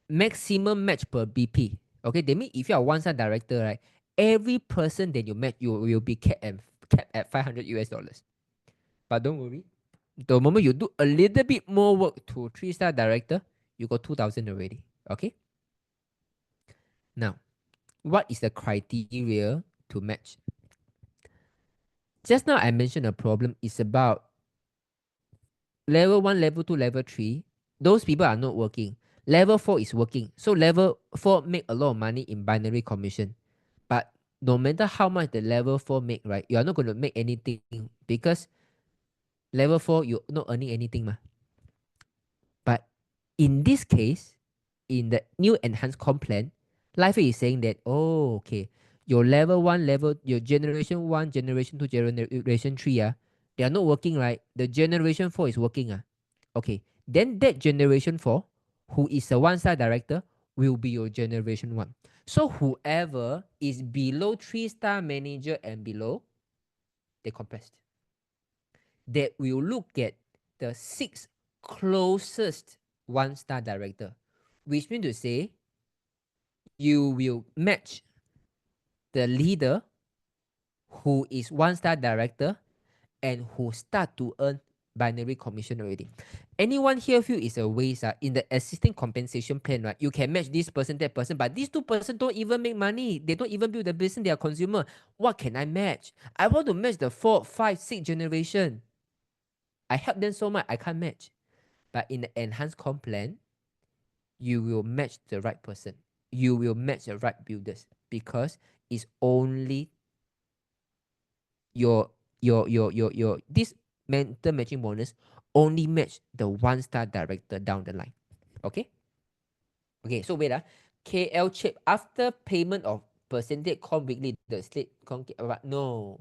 Maximum match per BP. Okay, that means if you are one-star director, right, every person that you match, you will be capped at 500 US dollars. But don't worry, the moment you do a little bit more work to 3-star director, you got 2,000 already. Okay. Now, what is the criteria to match? Just now I mentioned a problem is about level 1, level 2, level 3. Those people are not working. Level 4 is working. So level 4 make a lot of money in binary commission. But no matter how much the level 4 make, right, you are not going to make anything because level 4, you're not earning anything. But in this case, in the new enhanced comp plan, LifeWay is saying that, oh, okay, your level 1, your generation 1, generation 2, generation 3, they are not working, right? The generation 4 is working. Okay, then that generation 4, who is a one-star director, will be your generation 1. So whoever is below 3-star manager and below, they compressed. That will look at the 6 closest one-star director, which means to say you will match the leader who is one-star director and who start to earn binary commission already. Anyone here feel is a waste in the existing compensation plan, right? You can match this person, that person, but these 2 persons don't even make money. They don't even build the business. They are consumer. What can I match? I want to match the 4, 5, 6 generation. I help them so much, I can't match. But in the enhanced comp plan, you will match the right person. you will match the right builders because it's only your this mentor matching bonus only match the 1-star director down the line. Okay? Okay, so wait, KL chip after payment of percentage comp weekly, the slate no.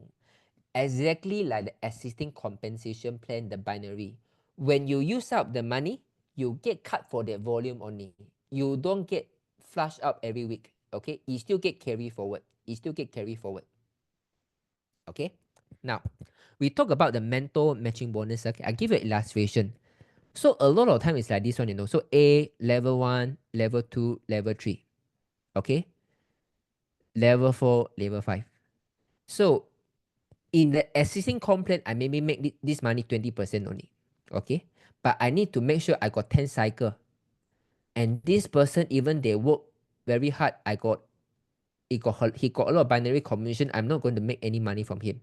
Exactly like the existing compensation plan, the binary. When you use up the money, you get cut for that volume only. You don't get flush out every week. Okay, you still get carry forward. Okay, now we talk about the mentor matching bonus. Okay, I give you an illustration. So a lot of time it's like this one, So A, level 1, level 2, level 3. Okay, level 4, level 5. So in the existing comp plan, I maybe make this money 20% only. Okay, but I need to make sure I got 10 cycle. And this person, even they work very hard, he got a lot of binary combination. I'm not going to make any money from him.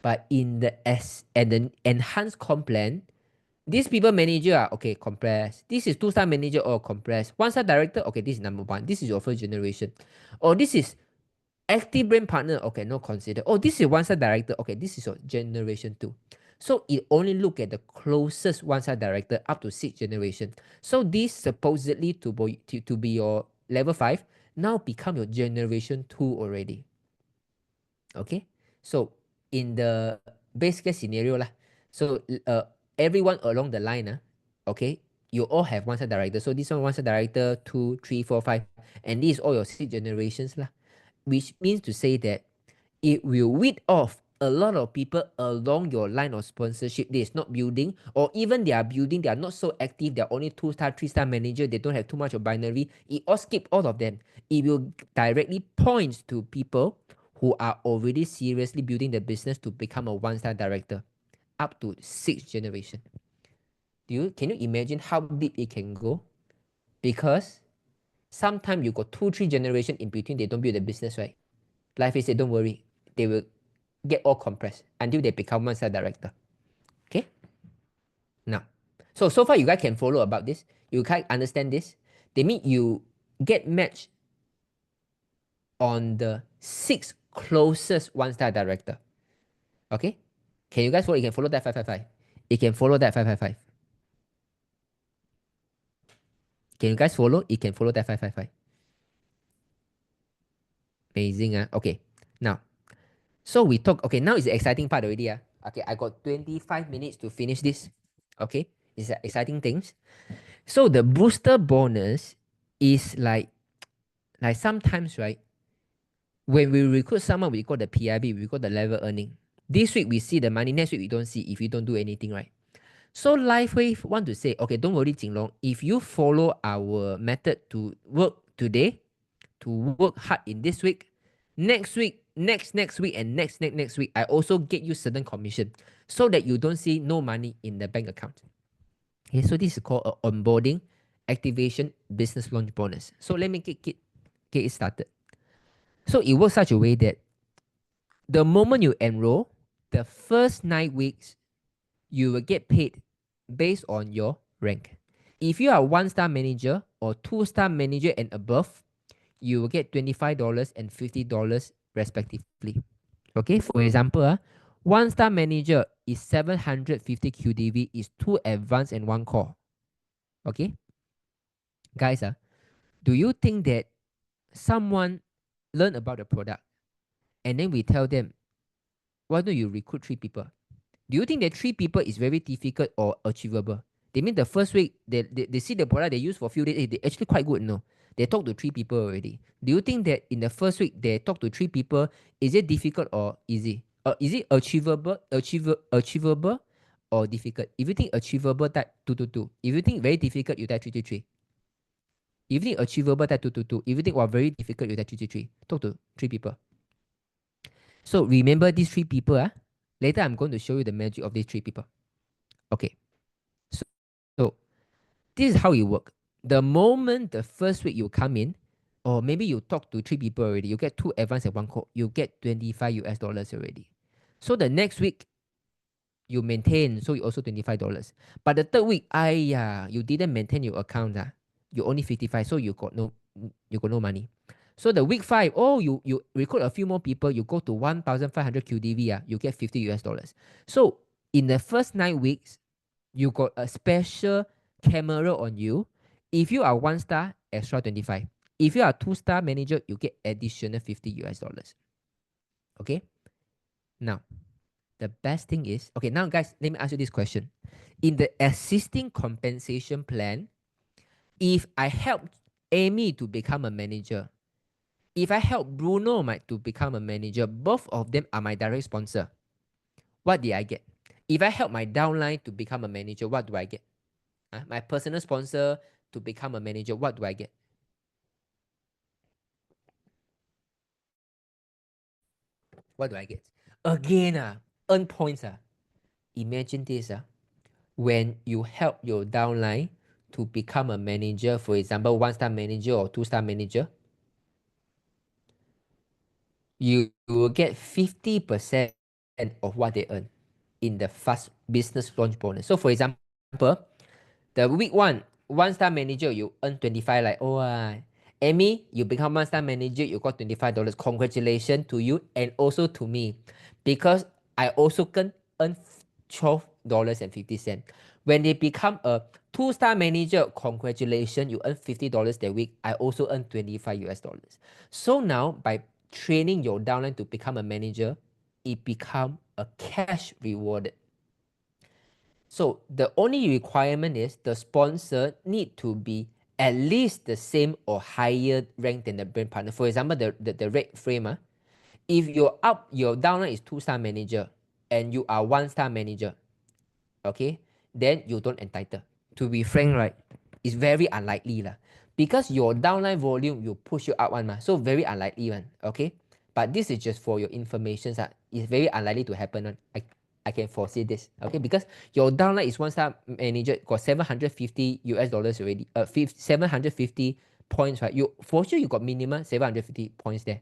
But in the enhanced comp plan, these people manager are okay, compress. This is 2-star manager or compress. 1-star director, okay, this is number 1. This is your first generation. Or this is active brain partner, okay, no consider. Oh, this is 1-star director, okay, this is your generation 2. So it only look at the closest 1-star director up to 6th generation. So this supposedly to be your level 5 now become your generation 2 already. Okay, so in the base case scenario lah, so everyone along the line, okay, you all have 1-star director. So this one 1-star director 2, 3, 4, 5, and these all your 6 generations lah, which means to say that it will weed off a lot of people along your line of sponsorship that is not building, or even they are building, they are not so active, they are only 2-star, 3-star manager, they don't have too much of binary. It all skip all of them. It will directly point to people who are already seriously building the business to become a 1-star director up to 6th generation. Can you imagine how deep it can go? Because sometimes you got 2, 3 generation in between, they don't build the business, right? Life is said, don't worry, they will get all compressed until they become 1-star director. Okay? Now, so far you guys can follow about this. You guys understand this. They mean you get matched on the 6th closest 1-star director. Okay? Can you guys follow? You can follow that 555. You can follow that 555. Can you guys follow? You can follow that 555. Amazing, Okay. Now, so we talk. Okay, now is the exciting part already. Okay, I got 25 minutes to finish this. Okay, it's exciting things. So the booster bonus is like sometimes, right? When we recruit someone, we got the PIB, we got the level earning. This week we see the money, next week we don't see if we don't do anything, right? So LifeWave want to say, okay, don't worry, Jinlong. If you follow our method to work today, to work hard in this week, next week, next week, and next week, I also get you certain commission so that you don't see no money in the bank account. Okay, so this is called onboarding, activation, business launch bonus. So let me get it started. So it works such a way that the moment you enroll, the first 9 weeks, you will get paid based on your rank. If you are 1-star manager or 2-star manager and above, you will get $25 and $50 respectively. Okay, for example, 1-star manager is 750 QDV, is 2 advanced and 1 core. Okay, guys, do you think that someone learn about the product and then we tell them, why don't you recruit 3 people? Do you think that 3 people is very difficult or achievable? They mean the first week, they see the product they use for a few days, they actually quite good, no? They talk to 3 people already. Do you think that in the first week, they talk to 3 people, is it difficult or easy? Is it achievable or difficult? If you think achievable, type 222. If you think very difficult, you type 333. If you think achievable, type 222. If you think very difficult, you type 333. Talk to 3 people. So remember these 3 people, Later, I'm going to show you the magic of these 3 people. Okay. So this is how it works. The moment the first week you come in, or maybe you talk to 3 people already, you get 2 advanced and 1 core, you get $25 already. So the next week, you maintain, so you also $25. But the third week, you didn't maintain your account, you only 55, so you got you got no money. So the week 5, oh, you recruit a few more people, you go to 1,500 QDV, you get $50. So in the first 9 weeks, you got a special camera on you. If you are 1 star, extra 25. If you are 2-star manager, you get additional $50. Okay. Now, the best thing is, okay, now guys, let me ask you this question. In the existing compensation plan, if I help Amy to become a manager, if I help Bruno to become a manager, both of them are my direct sponsor. What did I get? If I help my downline to become a manager, what do I get? My personal sponsor to become a manager, what do I get? What do I get? Again, earn points. Imagine this. When you help your downline to become a manager, for example, 1-star manager or 2-star manager, you will get 50% of what they earn in the fast business launch bonus. So for example, the week 1-star manager, you earn 25, like, oh, Amy, you become 1-star manager, you got $25. Congratulations to you and also to me, because I also can earn $12.50. When they become a 2-star manager, congratulations, you earn $50 that week. I also earn $25. So now by training your downline to become a manager, it become a cash rewarded. So the only requirement is the sponsor need to be at least the same or higher rank than the brand partner. For example, the red frame, if your downline is 2-star manager and you are 1-star manager, okay, then you don't entitle. To be frank, right, it's very unlikely lah. Because your downline volume will push you up one, so very unlikely one, okay? But this is just for your information. It's very unlikely to happen one. I can foresee this, okay? Because your downline is 1-star manager, got $750 already, 750 points, right? For sure you got minimum 750 points there.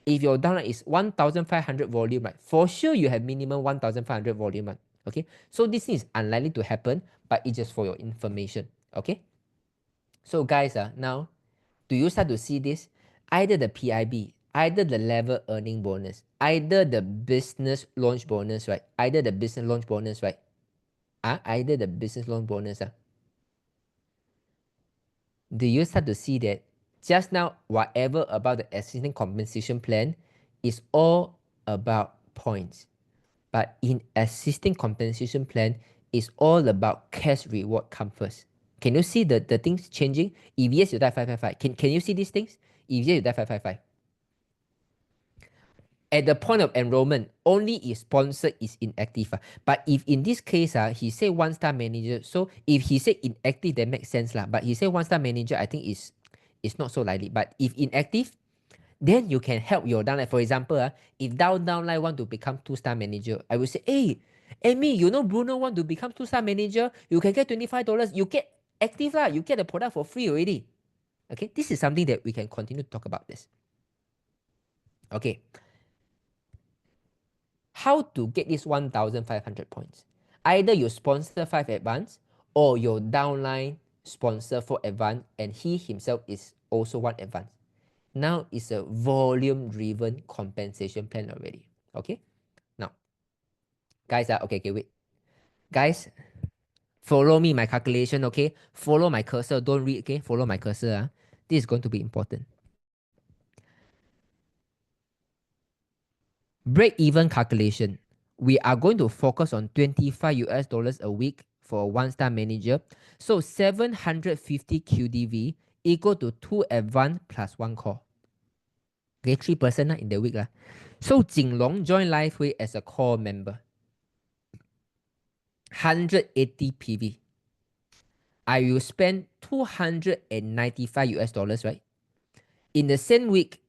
If your downline is 1,500 volume, right, for sure you have minimum 1,500 volume, right? Okay, so this is unlikely to happen, but it's just for your information. Okay, so guys, now do you start to see this? Either the PIB, either the level earning bonus, either the business launch bonus, right? Either the business launch bonus, right? Either the business launch bonus. Do you start to see that just now, whatever about the existing compensation plan is all about points? But in existing compensation plan, it's all about cash reward come first. Can you see the things changing? If yes, you die 555. Can you see these things? If yes, you die 555. At the point of enrollment, only if sponsor is inactive. But if in this case, he say 1-star manager, so if he say inactive, that makes sense. But he say 1-star manager, I think it's not so likely. But if inactive, then you can help your downline. For example, if downline want to become 2-star manager, I will say, hey, Amy, you know Bruno want to become 2-star manager, you can get $25. You get active, you get the product for free already. Okay, this is something that we can continue to talk about this. Okay. How to get this 1,500 points? Either you sponsor 5 advance or your downline sponsor 4 advance and he himself is also 1 advance. Now it's a volume-driven compensation plan already. Okay? Now, guys, okay, wait. Guys, follow me, my calculation, okay? Follow my cursor. Don't read, okay? Follow my cursor. This is going to be important. Break-even calculation. We are going to focus on $25 a week for a 1-star manager. So 750 QDV equal to 2 advance plus 1 call. Okay, 3% in the week. So Jinlong join Lifeway as a core member. 180 PV. I will spend $295, right? In the same week,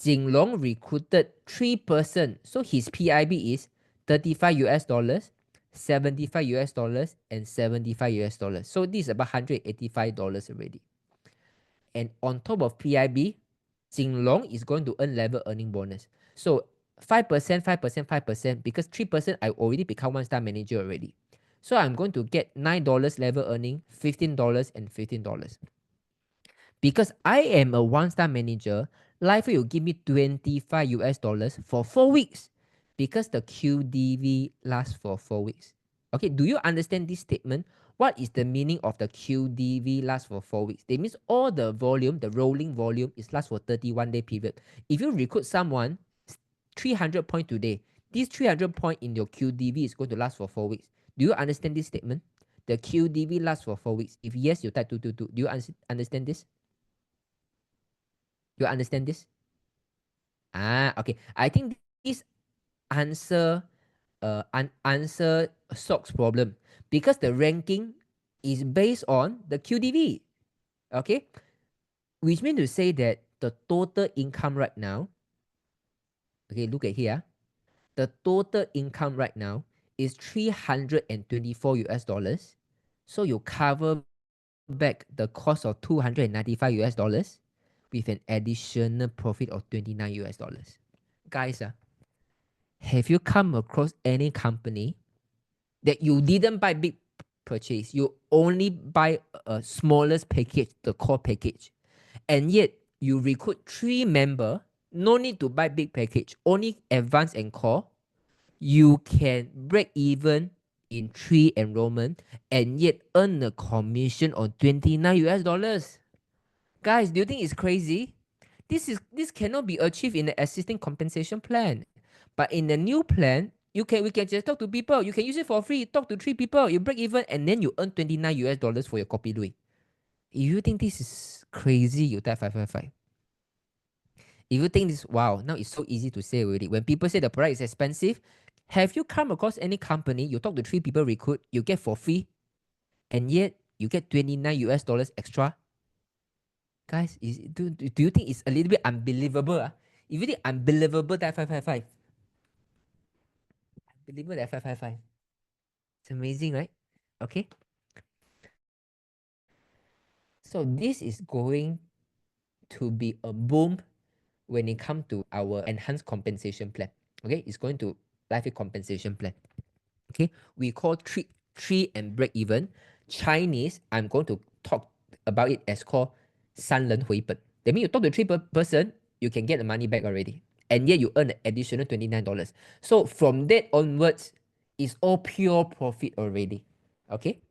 Jinlong recruited 3 persons. So his PIB is $35, $75, and $75. So this is about $185 already. And on top of PIB, Jinlong is going to earn level earning bonus. So 5%, 5%, 5%, because 3% I already become 1-star manager already. So I'm going to get $9 level earning, $15 and $15. Because I am a one-star manager, Lifeway will give me $25 for 4 weeks because the QDV lasts for 4 weeks. Okay, do you understand this statement? What is the meaning of the QDV lasts for 4 weeks? That means all the volume, the rolling volume, is lasts for 31-day period. If you recruit someone 300 points today, this 300 point in your QDV is going to last for 4 weeks. Do you understand this statement? The QDV lasts for 4 weeks. If yes, you type 222. Do you understand this? You understand this? Okay. I think this answer answer Sock's problem because the ranking is based on the QDV. Okay? Which means to say that the total income right now, okay, look at here. The total income right now is $324. So you cover back the cost of $295 with an additional profit of $29. Guys, have you come across any company that you didn't buy big purchase, you only buy a smallest package, the core package, and yet you recruit 3 members, no need to buy big package, only advanced and core, you can break even in 3 enrollment and yet earn a commission on $29. Guys, do you think it's crazy? This cannot be achieved in the existing compensation plan. But in the new plan, we can just talk to people. You can use it for free. Talk to 3 people. You break even and then you earn $29 for your copy Louis. If you think this is crazy, you type 555. If you think this, wow, now it's so easy to say already. When people say the product is expensive, have you come across any company, you talk to 3 people recruit, you get for free, and yet you get $29 extra? Guys, do you think it's a little bit unbelievable? If you think unbelievable, type 555. Unbelievable, type 555. It's amazing, right? Okay. So this is going to be a boom when it comes to our enhanced compensation plan. Okay, it's going to life compensation plan. Okay, we call tree and break even. Chinese, I'm going to talk about it as called 3人回本. That means you talk to 3 person, you can get the money back already. And yet you earn an additional $29. So from that onwards, it's all pure profit already. Okay?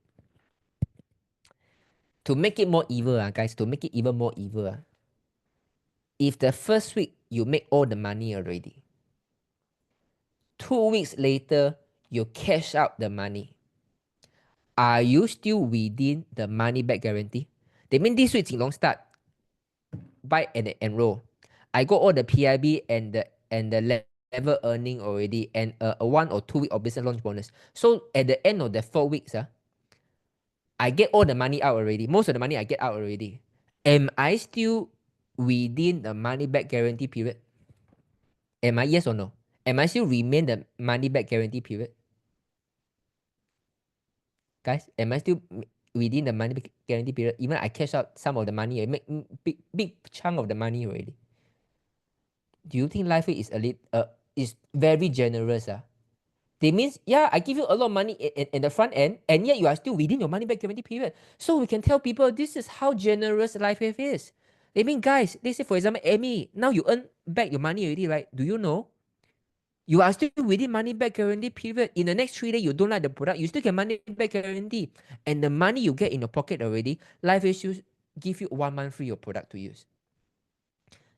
To make it more evil, guys, to make it even more evil, if the first week you make all the money already, 2 weeks later, you cash out the money, are you still within the money back guarantee? That means this week Jinlong start, buy and enroll. I got all the PIB and the level earning already and a 1 or 2 week of business launch bonus. So at the end of the 4 weeks, I get all the money out already. Most of the money I get out already. Am I still within the money back guarantee period? Am I yes or no? Am I still remain the money back guarantee period? Guys, am I still within the money back guarantee period? Even I cash out some of the money, I make big chunk of the money already. Do you think life is is very generous? That means, yeah, I give you a lot of money in the front end, and yet you are still within your money back guarantee period. So we can tell people this is how generous life is. They mean, guys, let's say for example, Amy, now you earn back your money already, right? Do you know? You are still within money back guarantee period. In the next 3 days, you don't like the product, you still get money back guarantee. And the money you get in your pocket already, life issues give you 1 month free your product to use.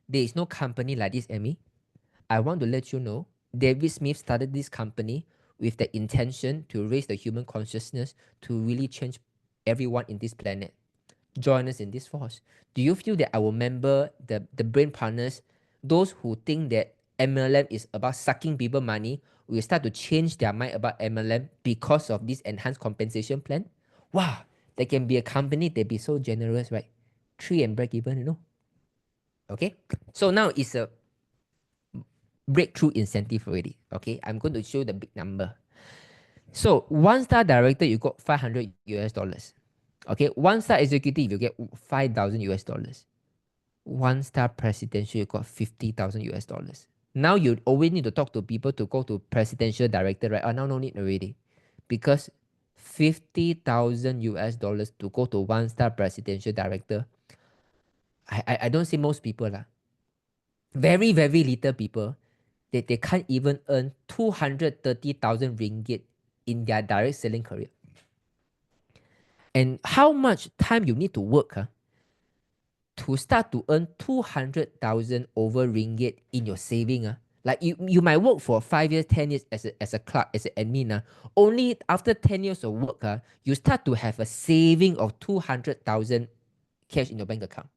There is no company like this, Amy. I want to let you know, David Smith started this company with the intention to raise the human consciousness to really change everyone in this planet. Join us in this force. Do you feel that our member, the brain partners, those who think that MLM is about sucking people money, will start to change their mind about MLM because of this enhanced compensation plan? Wow, there can be a company that be so generous, right? 3 and break even, you know? Okay, so now it's a breakthrough incentive already. Okay, I'm going to show the big number. So 1-star director, you got $500. Okay, 1-star executive, you get $5,000. 1-star presidential, you got $50,000. Now you always need to talk to people to go to presidential director, right? Now no need already, because $50,000 to go to 1-star presidential director. I don't say most people lah. Very, very little people that they can't even earn 230,000 ringgit in their direct selling career. And how much time you need to work to start to earn 200,000 over ringgit in your saving? Like you might work for 5 years, 10 years as a clerk, as an admin. Only after 10 years of work, you start to have a saving of 200,000 cash in your bank account.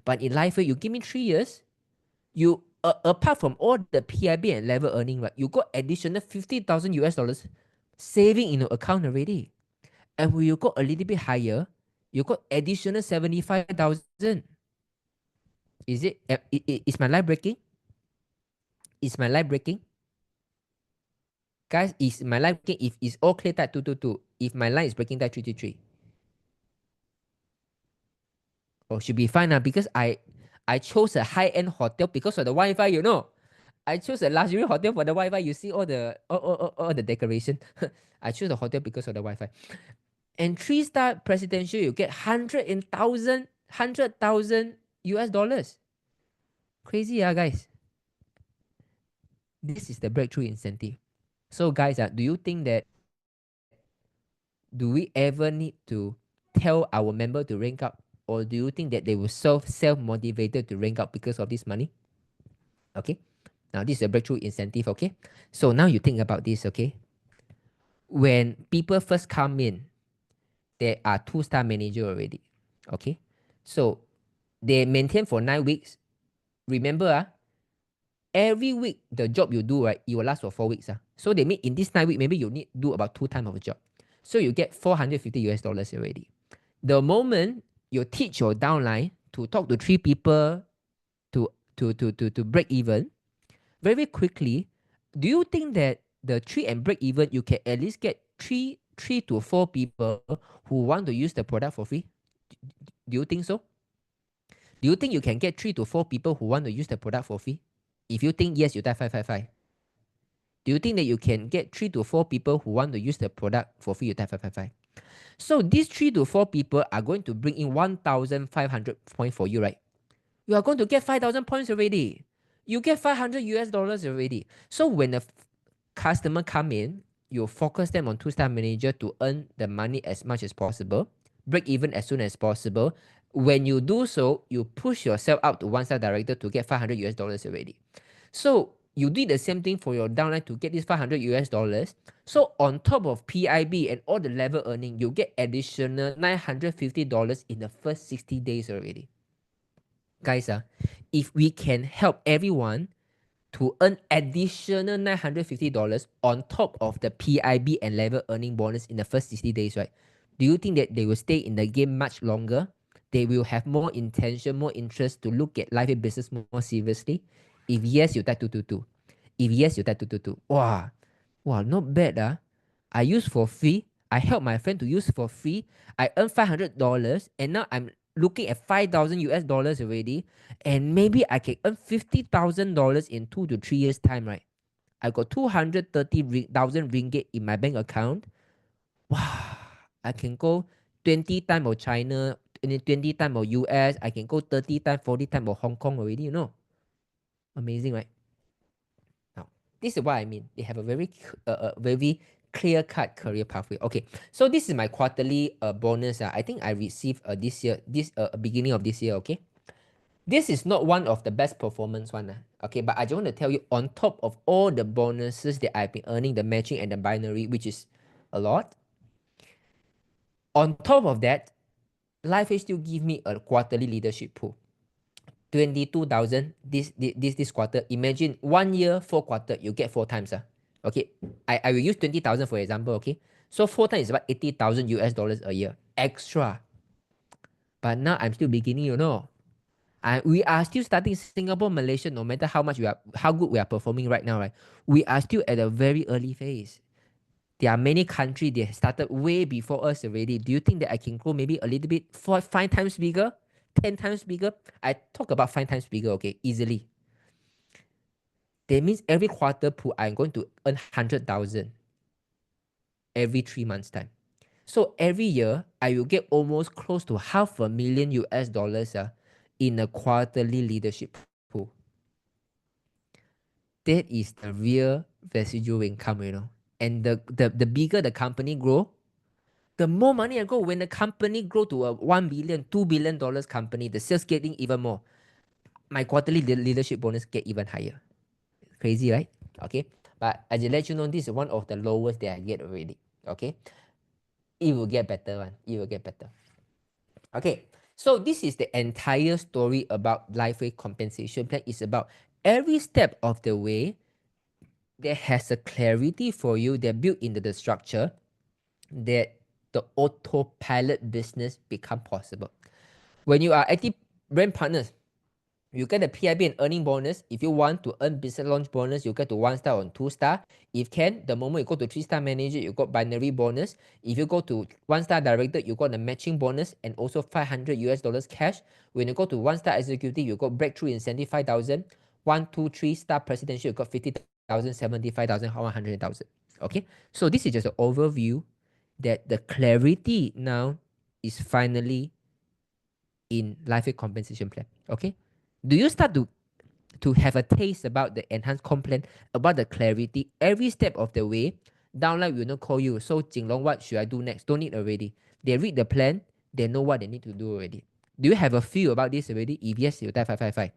But in life, you give me 3 years, you apart from all the PIB and level earning, right, you got additional 50,000 US dollars saving in your account already. And when you got a little bit higher, you got additional 75,000. Is my life breaking? Is my life breaking? Guys, is my life breaking? If it's all clear, type 222. If my line is breaking, type 333. Oh, should be fine now because I chose a high-end hotel because of the Wi-Fi, you know. I chose a luxury hotel for the Wi-Fi. You see all the decoration. I chose the hotel because of the Wi-Fi. And 3-star presidential, you get 100,000 US dollars. Crazy, guys. This is the breakthrough incentive. So, guys, do you think that do we ever need to tell our member to rank up, or do you think that they will self-motivated to rank up because of this money? Okay. Now, this is a breakthrough incentive, okay? So now you think about this, okay? When people first come in, there are 2-star manager already, okay? So they maintain for 9 weeks. Remember, every week the job you do, right, it will last for 4 weeks. So they mean in this 9 weeks, maybe you need do about 2 times of a job. So you get 450 US dollars already. The moment you teach your downline to talk to 3 people to break even, very quickly, do you think that the 3 and break even, you can at least get 3 to 4 people who want to use the product for free? Do you think so? Do you think you can get 3 to 4 people who want to use the product for free? If you think yes, you type 555. Do you think that you can get 3 to 4 people who want to use the product for free? You type 555. So these 3 to 4 people are going to bring in 1,500 points for you, right? You are going to get 5,000 points already. You get 500 US dollars already. So when a customer come in, you focus them on 2-star manager to earn the money as much as possible, break even as soon as possible. When you do so, you push yourself up to 1-star director to get 500 US dollars already. So you did the same thing for your downline to get this 500 US dollars. So on top of PIB and all the level earning, you get additional $950 in the first 60 days already. Guys, if we can help everyone to earn additional $950 on top of the PIB and level earning bonus in the first 60 days, right? Do you think that they will stay in the game much longer? They will have more intention, more interest to look at life and business more seriously? If yes, you type 222. If yes, you type 222. Wow, not bad. I use for free. I help my friend to use for free. I earn $500 and now I'm looking at 5,000 US dollars already. And maybe I can earn $50,000 in 2 to 3 years time, right? I got 230,000 ringgit in my bank account. Wow, I can go 20 times of China, 20 times of US. I can go 30 times, 40 times of Hong Kong already, you know. Amazing, right? Now, this is what I mean. They have a very clear-cut career pathway. Okay, so this is my quarterly bonus. I think I received this year, beginning of this year, okay? This is not one of the best performance one. Okay, but I just want to tell you, on top of all the bonuses that I've been earning, the matching and the binary, which is a lot, on top of that, Life will still give me a quarterly leadership pool. 22,000 this quarter. Imagine 1 year, 4 quarter, you get 4 times. Okay, I will use 20,000 for example, okay? So 4 times is about 80,000 US dollars a year extra. But now I'm still beginning, you know. We are still starting Singapore, Malaysia, no matter how good we are performing right now, right? We are still at a very early phase. There are many countries that started way before us already. Do you think that I can grow maybe a little bit 5 times bigger, 10 times bigger? I talk about 5 times bigger, okay, easily. That means every quarter pool, I'm going to earn 100,000 every 3 months time. So every year, I will get almost close to $500,000 US dollars in a quarterly leadership pool. That is the real residual income, you know. And the bigger the company grow, the more money I go. When the company grow to a $1 billion, $2 billion company, the sales getting even more. My quarterly leadership bonus get even higher. Crazy, right? Okay. But I just let you know, this is one of the lowest that I get already. Okay. It will get better one. It will get better. Okay. So this is the entire story about LifeWay compensation plan. It's about every step of the way that has a clarity for you that built into the structure that the autopilot business become possible. When you are active brand partners, you get a PIB and earning bonus. If you want to earn business launch bonus, you get to 1-star or 2-star. If can, the moment you go to 3-star manager, you got binary bonus. If you go to 1-star director, you got a matching bonus and also $500 cash. When you go to 1-star executive, you got breakthrough incentive 5,000. 1, 2, 3-star presidential, you got 50,000, 75,000, 100,000. Okay, so this is just an overview that the clarity now is finally in life compensation plan. Okay, do you start to have a taste about the enhanced comp plan, about the clarity every step of the way? Downline will not call you. So Jinlong, what should I do next? Don't need already. They read the plan, they know what they need to do already. Do you have a feel about this already? If yes, you type 555.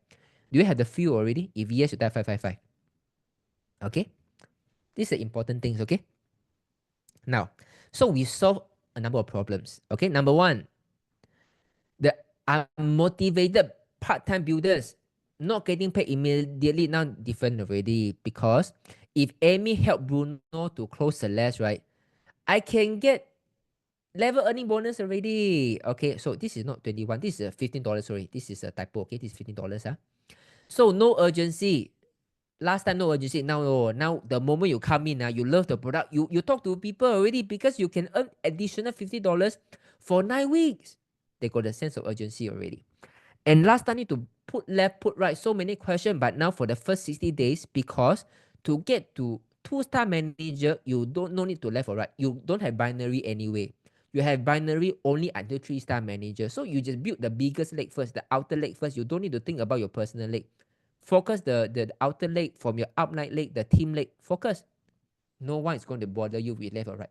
Do you have the feel already? If yes, you type 555. Okay, these are important things. Okay, now, so we solve a number of problems. Okay, number one, the unmotivated part-time builders not getting paid immediately now different already, because if Amy helped Bruno to close Celeste, right, I can get level earning bonus already. Okay, so this is not 21, this is $15. Sorry, this is a typo. Okay, this is $15. So no urgency. Last time no urgency. Now, oh, now the moment you come in, you love the product, you talk to people already, because you can earn additional $50 for 9 weeks. They got a sense of urgency already. And last time need to put left, put right, so many questions. But now for the first 60 days, because to get to 2-star manager, you don't no need to left or right. You don't have binary anyway. You have binary only until 3-star manager. So you just build the biggest leg first, the outer leg first. You don't need to think about your personal leg. Focus the outer leg from your upline leg, the team leg. Focus. No one is going to bother you with left or right.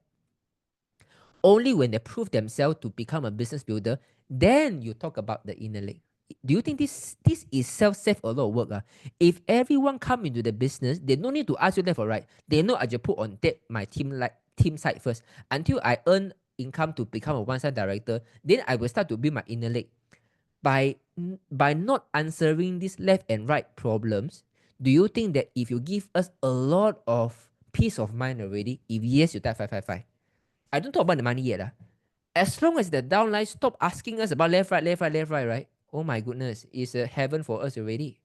Only when they prove themselves to become a business builder, then you talk about the inner leg. Do you think this is self-save a lot of work? If everyone come into the business, they don't need to ask you left or right. They know I just put on that my team side first. Until I earn income to become a 1-star director, then I will start to build my inner leg. By not answering these left and right problems, do you think that if you give us a lot of peace of mind already, if yes, you type 555. I don't talk about the money yet. As long as the downline stop asking us about left, right, left, right, left, right, right? Oh my goodness, it's a heaven for us already.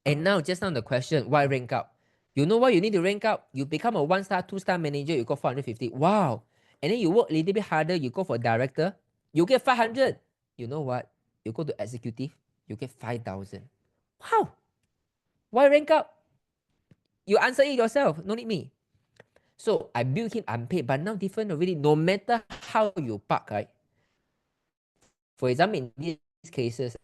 And now, just now the question, why rank up? You know why you need to rank up? You become a 1-star, 2-star manager, you got 450. Wow. And then you work a little bit harder, you go for director, you get 500. You know what? You go to executive, you get 5,000. Wow. Why rank up? You answer it yourself, no need me. So I built him unpaid, but now different already. No matter how you park, right? For example, in these cases,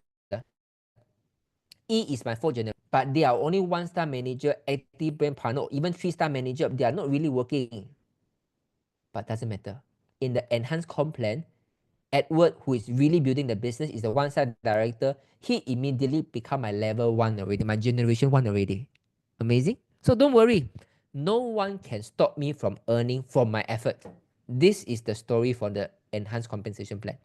E is my 4th generation, but they are only 1-star manager, active brand partner, or even 3-star manager. They are not really working. But doesn't matter. In the enhanced comp plan, Edward, who is really building the business, is the 1-star director. He immediately become my level 1 already, my generation 1 already. Amazing. So don't worry. No one can stop me from earning from my effort. This is the story for the enhanced compensation plan.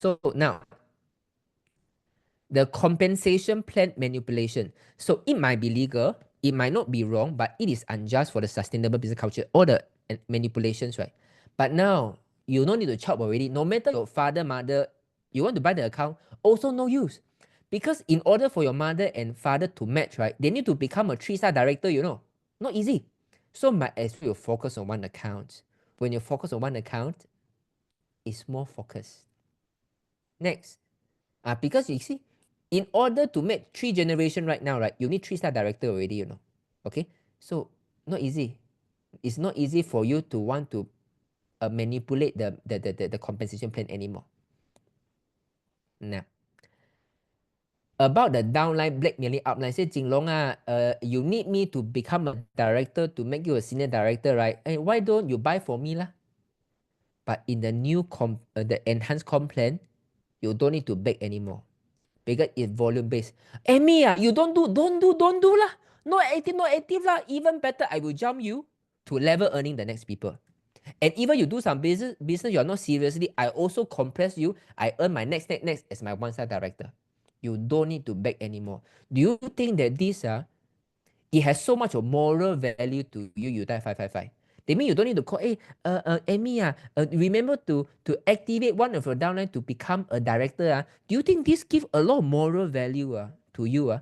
So now, the compensation plan manipulation. So it might be legal, it might not be wrong, but it is unjust for the sustainable business culture, all the manipulations, right? But now, you don't need to chop already. No matter your father, mother, you want to buy the account, also no use. Because in order for your mother and father to match, right, they need to become a 3-star director, you know. Not easy. So might as well focus on one account. When you focus on one account, it's more focused. Next. Because you see, in order to make 3 generation right now, right, you need 3-star director already, you know. Okay? So not easy. It's not easy for you to want to manipulate the compensation plan anymore. Now, about the downline blackmailing upline, say Jinlong you need me to become a director to make you a senior director, right? Hey, why don't you buy for me lah? But in the new the enhanced comp plan, you don't need to beg anymore because it's volume based. Amy, you don't do lah. No active lah. Even better, I will jump you to level earning the next people. And even you do some business you are not seriously, I also compress you. I earn my next as my one-star director. You don't need to beg anymore. Do you think that this it has so much of moral value to you? You die 555. They mean you don't need to call, hey, Amy, remember to activate one of your downline to become a director. Do you think this gives a lot of moral value to you?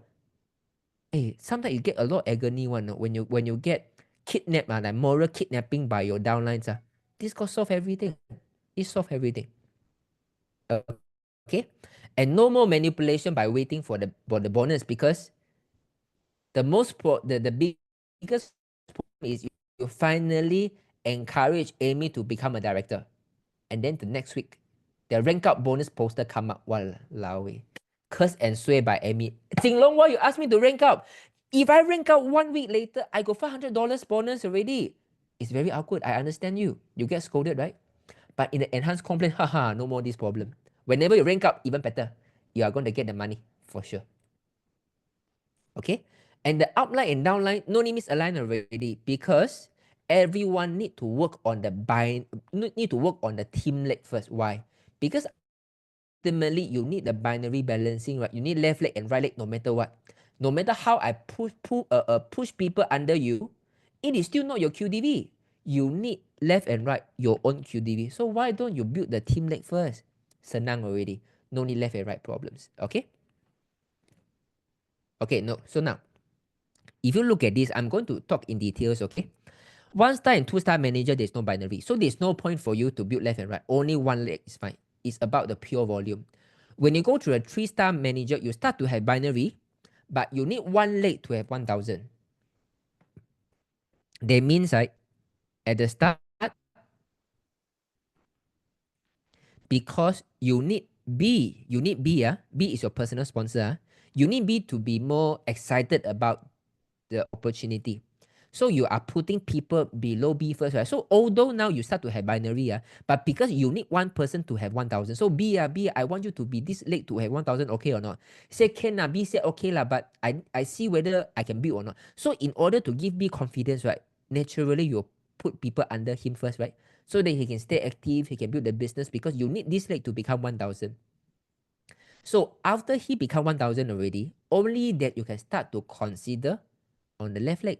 Hey, sometimes you get a lot of agony one when you get kidnapped, like moral kidnapping by your downlines. This could solve everything. It solve everything. Okay? And no more manipulation by waiting for the bonus, because the biggest problem is you finally encourage Amy to become a director. And then the next week, the rank up bonus poster come up. Walao. Curse and swear by Amy. Jinlong, why you ask me to rank up? If I rank up 1 week later, I got $500 bonus already. It's very awkward. I understand you. You get scolded, right? But in the enhanced complaint, haha, no more this problem. Whenever you rank up, even better, you are going to get the money for sure. Okay? And the upline and downline, no need misalign already, because everyone need to work on the team leg first. Why? Because ultimately you need the binary balancing, right? You need left leg and right leg no matter what. No matter how I push people under you, it is still not your QDV. You need left and right, your own QDV. So why don't you build the team leg first? Senang already. No need left and right problems. Okay? Okay, no. So now, if you look at this, I'm going to talk in details, okay? 1-star and 2-star manager, there's no binary. So there's no point for you to build left and right. Only one leg is fine. It's about the pure volume. When you go to a 3-star manager, you start to have binary, but you need one leg to have 1,000. That means, right, at the start, because you need B, B is your personal sponsor. You need B to be more excited about the opportunity. So you are putting people below B first, right? So although now you start to have binary, but because you need one person to have 1,000. So B, I want you to be this late to have 1,000, okay or not? Say can, B said okay, but I see whether I can build or not. So in order to give B confidence, right, naturally you put people under him first, right? So that he can stay active, he can build the business, because you need this leg to become 1,000. So after he become 1,000 already, only that you can start to consider on the left leg.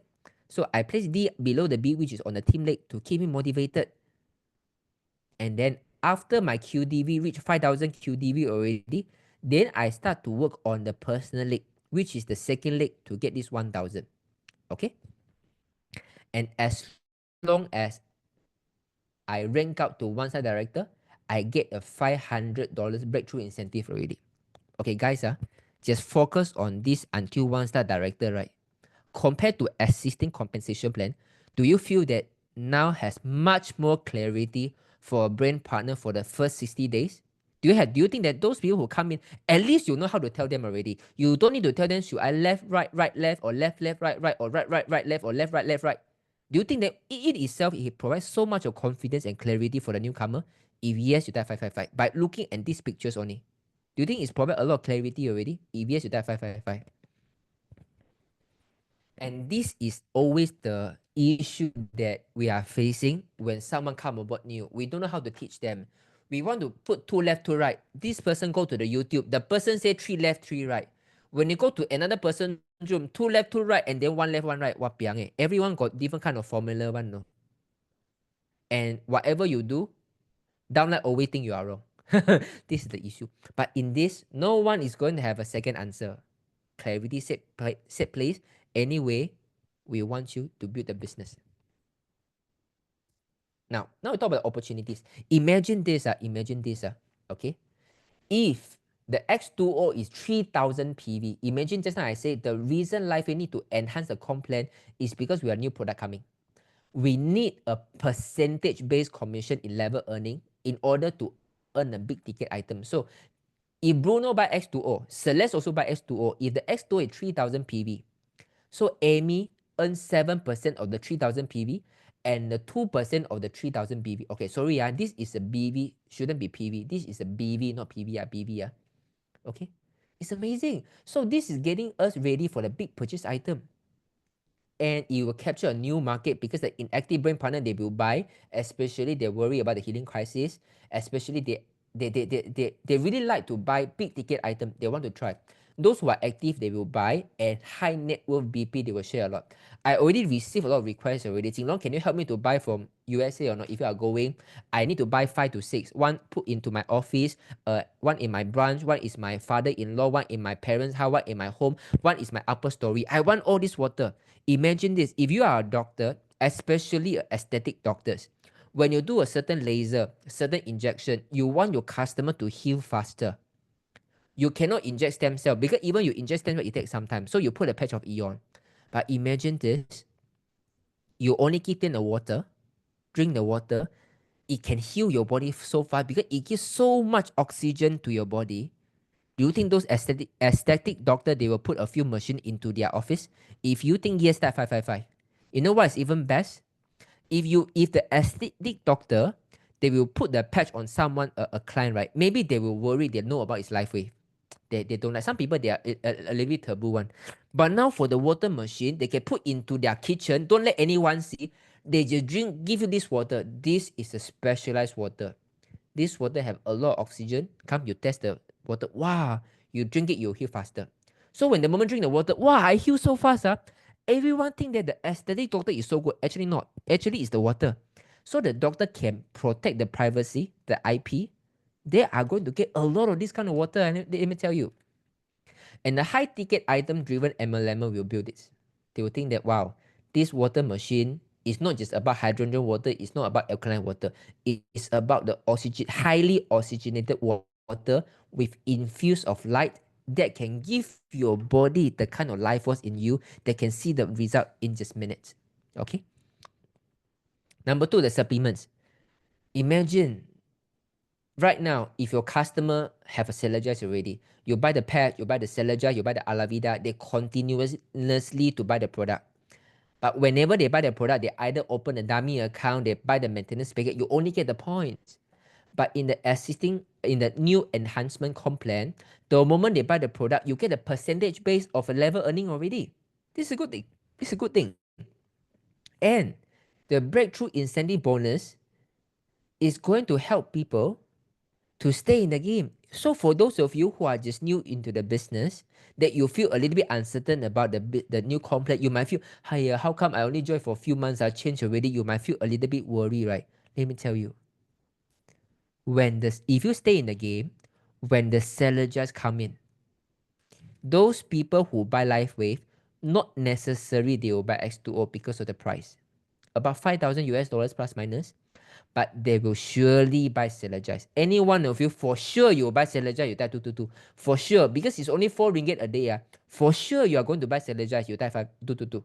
So I place D below the B, which is on the team leg, to keep him motivated. And then after my QDV reach 5,000 QDV already, then I start to work on the personal leg, which is the second leg, to get this 1,000. Okay? And as long as I rank up to 1-star director, I get a $500 breakthrough incentive already. Okay, guys, just focus on this until 1-star director, right? Compared to existing compensation plan, do you feel that now has much more clarity for a brand partner for the first 60 days? Do you think that those people who come in, at least you know how to tell them already? You don't need to tell them, should I left, right, left, or left, right, or right, left, or left, right? Do you think that it itself, it provides so much of confidence and clarity for the newcomer? If yes, you die 555. By looking at these pictures only, do you think it's provided a lot of clarity already? If yes, you die 555. And this is always the issue that we are facing when someone come aboard new. We don't know how to teach them. We want to put 2 left, 2 right. This person go to the YouTube. The person say 3 left, 3 right. When you go to another person's room, 2 left, 2 right, and then 1 left, 1 right. Wapiang eh. Everyone got different kind of formula one, no? And whatever you do, downline always think you are wrong. This is the issue. But in this, no one is going to have a second answer. Clarity set place. Anyway, we want you to build a business. Now we talk about opportunities. Imagine this, okay? If the X2O is 3,000 PV, imagine just now I said the reason life we need to enhance the comp plan is because we have new product coming. we need a percentage-based commission in level earning in order to earn a big ticket item. So if Bruno buy X2O, Celeste also buy X2O. If the X2O is 3,000 PV, so Amy earns 7% of the 3,000 PV and the 2% of the 3,000 BV. Okay, sorry, this is a BV, shouldn't be PV. This is a BV, not PV, BV. Okay, it's amazing. So this is getting us ready for the big purchase item. And it will capture a new market because the inactive brain partner they will buy, especially they worry about the healing crisis, especially they really like to buy big ticket item. They want to try. Those who are active, they will buy, and high net worth BP, they will share a lot. I already received a lot of requests already. Jinlong, can you help me to buy from USA or not? If you are going, I need to buy 5 to 6. One put into my office, one in my branch, one is my father-in-law, one in my parents' house, one in my home, one is my upper story. I want all this water. Imagine this, if you are a doctor, especially aesthetic doctors, when you do a certain laser, certain injection, you want your customer to heal faster. You cannot inject stem cell because even you inject stem cell, it takes some time. So you put a patch of Eon. But imagine this, you only give them the water, drink the water, it can heal your body so fast because it gives so much oxygen to your body. Do you think those aesthetic doctor, they will put a few machine into their office? If you think yes, that 555. You know what is even best? If the aesthetic doctor, they will put the patch on someone, a client, right? Maybe they will worry, they know about his life wave. They don't like. Some people, they are a little bit taboo one. But now for the water machine, they can put into their kitchen. Don't let anyone see. They just drink, give you this water. This is a specialized water. This water have a lot of oxygen. Come, you test the water. Wow, you drink it, you heal faster. So when the moment drink the water, wow, I heal so fast. Everyone think that the aesthetic doctor is so good. Actually not. Actually, it's the water. So the doctor can protect the privacy, the IP. They are going to get a lot of this kind of water. And let me tell you. And the high ticket item driven MLM will build this. They will think that, wow, this water machine is not just about hydrogen water, it's not about alkaline water. It is about the highly oxygenated water with infuse of light that can give your body the kind of life force in you that can see the result in just minutes. Okay. Number 2, the supplements. Imagine right now, if your customer have a Cellergize already, you buy the patch, you buy the Cellergize, you buy the Alavida, they continuously to buy the product. But whenever they buy the product, they either open a dummy account, they buy the maintenance package, you only get the points. But in the new enhancement comp plan, the moment they buy the product, you get a percentage base of a level earning already. This is a good thing. This is a good thing. And the breakthrough incentive bonus is going to help people to stay in the game. So for those of you who are just new into the business, that you feel a little bit uncertain about the new complex, you might feel, hey, how come I only joined for a few months, I changed already? You might feel a little bit worried, right? Let me tell you. If you stay in the game, when the seller just come in, those people who buy LifeWave, not necessarily they will buy X2O because of the price. About 5,000 US dollars plus minus. But they will surely buy Cellergize. Any one of you, for sure you will buy Cellergize, you type 222. For sure, because it's only 4 ringgit a day. For sure you are going to buy Cellergize, you type 222.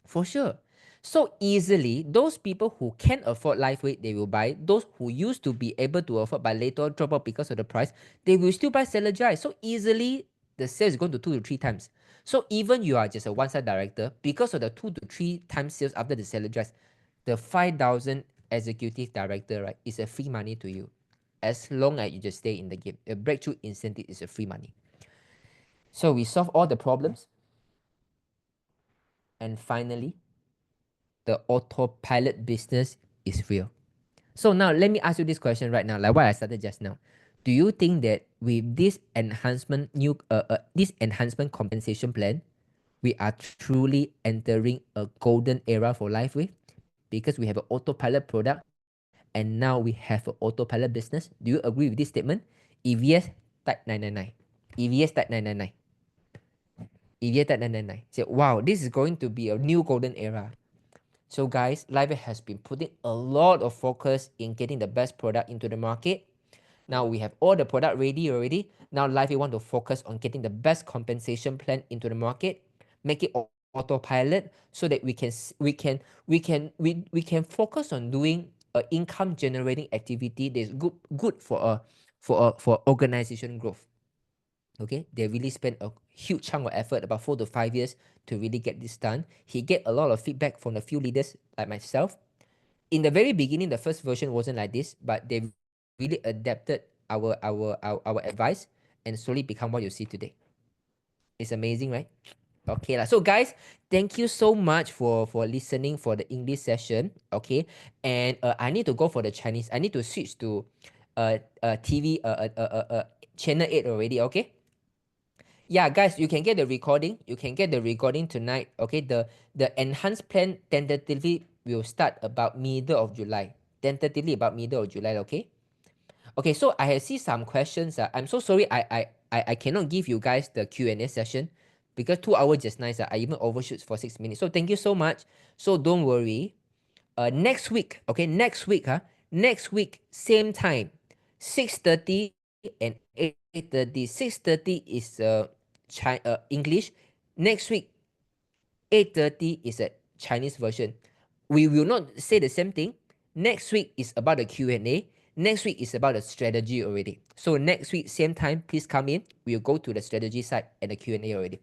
For sure. So easily, those people who can afford LifeWeight, they will buy. Those who used to be able to afford but later drop out because of the price, they will still buy Cellergize. So easily, the sales is going to 2 to 3 times. So even you are just a one-side director, because of the 2 to 3 times sales after the Cellergize, the 5,000 executive director, right, is a free money to you. As long as you just stay in the game. A breakthrough incentive is a free money. So we solve all the problems. And finally, the autopilot business is real. So now let me ask you this question right now, like what I started just now. Do you think that with this enhancement compensation plan, we are truly entering a golden era for LifeWave? Because we have an autopilot product and now we have an autopilot business. Do you agree with this statement? If yes, type 999. If yes, type 999. If yes, type 999. Say, wow, this is going to be a new golden era. So guys, LifeWave has been putting a lot of focus in getting the best product into the market. Now we have all the product ready already. Now LifeWave want to focus on getting the best compensation plan into the market, make it autopilot so that we can focus on doing a income generating activity that is good for organization growth. Okay, they really spent a huge chunk of effort, about 4 to 5 years, to really get this done. He get a lot of feedback from a few leaders like myself. In the very beginning, the first version wasn't like this, but they really adapted our advice and slowly become what you see today. It's amazing, right? Okay lah. So guys, thank you so much for listening for the English session. Okay, and I need to go for the Chinese. I need to switch to TV channel 8 already. Okay. Yeah, guys, you can get the recording. You can get the recording tonight. Okay, the enhanced plan tentatively will start about middle of July. Tentatively about middle of July. Okay. Okay, so I have seen some questions. I'm so sorry. I cannot give you guys the Q&A session because 2 hours just nice. I even overshoot for 6 minutes. So thank you so much. So don't worry. Next week, okay, next week, same time, 6:30 and 8:30. 6:30 is English. Next week, 8:30 is a Chinese version. We will not say the same thing. Next week is about the Q&A. Next week is about the strategy already. So next week, same time, please come in. We'll go to the strategy side and the Q&A already.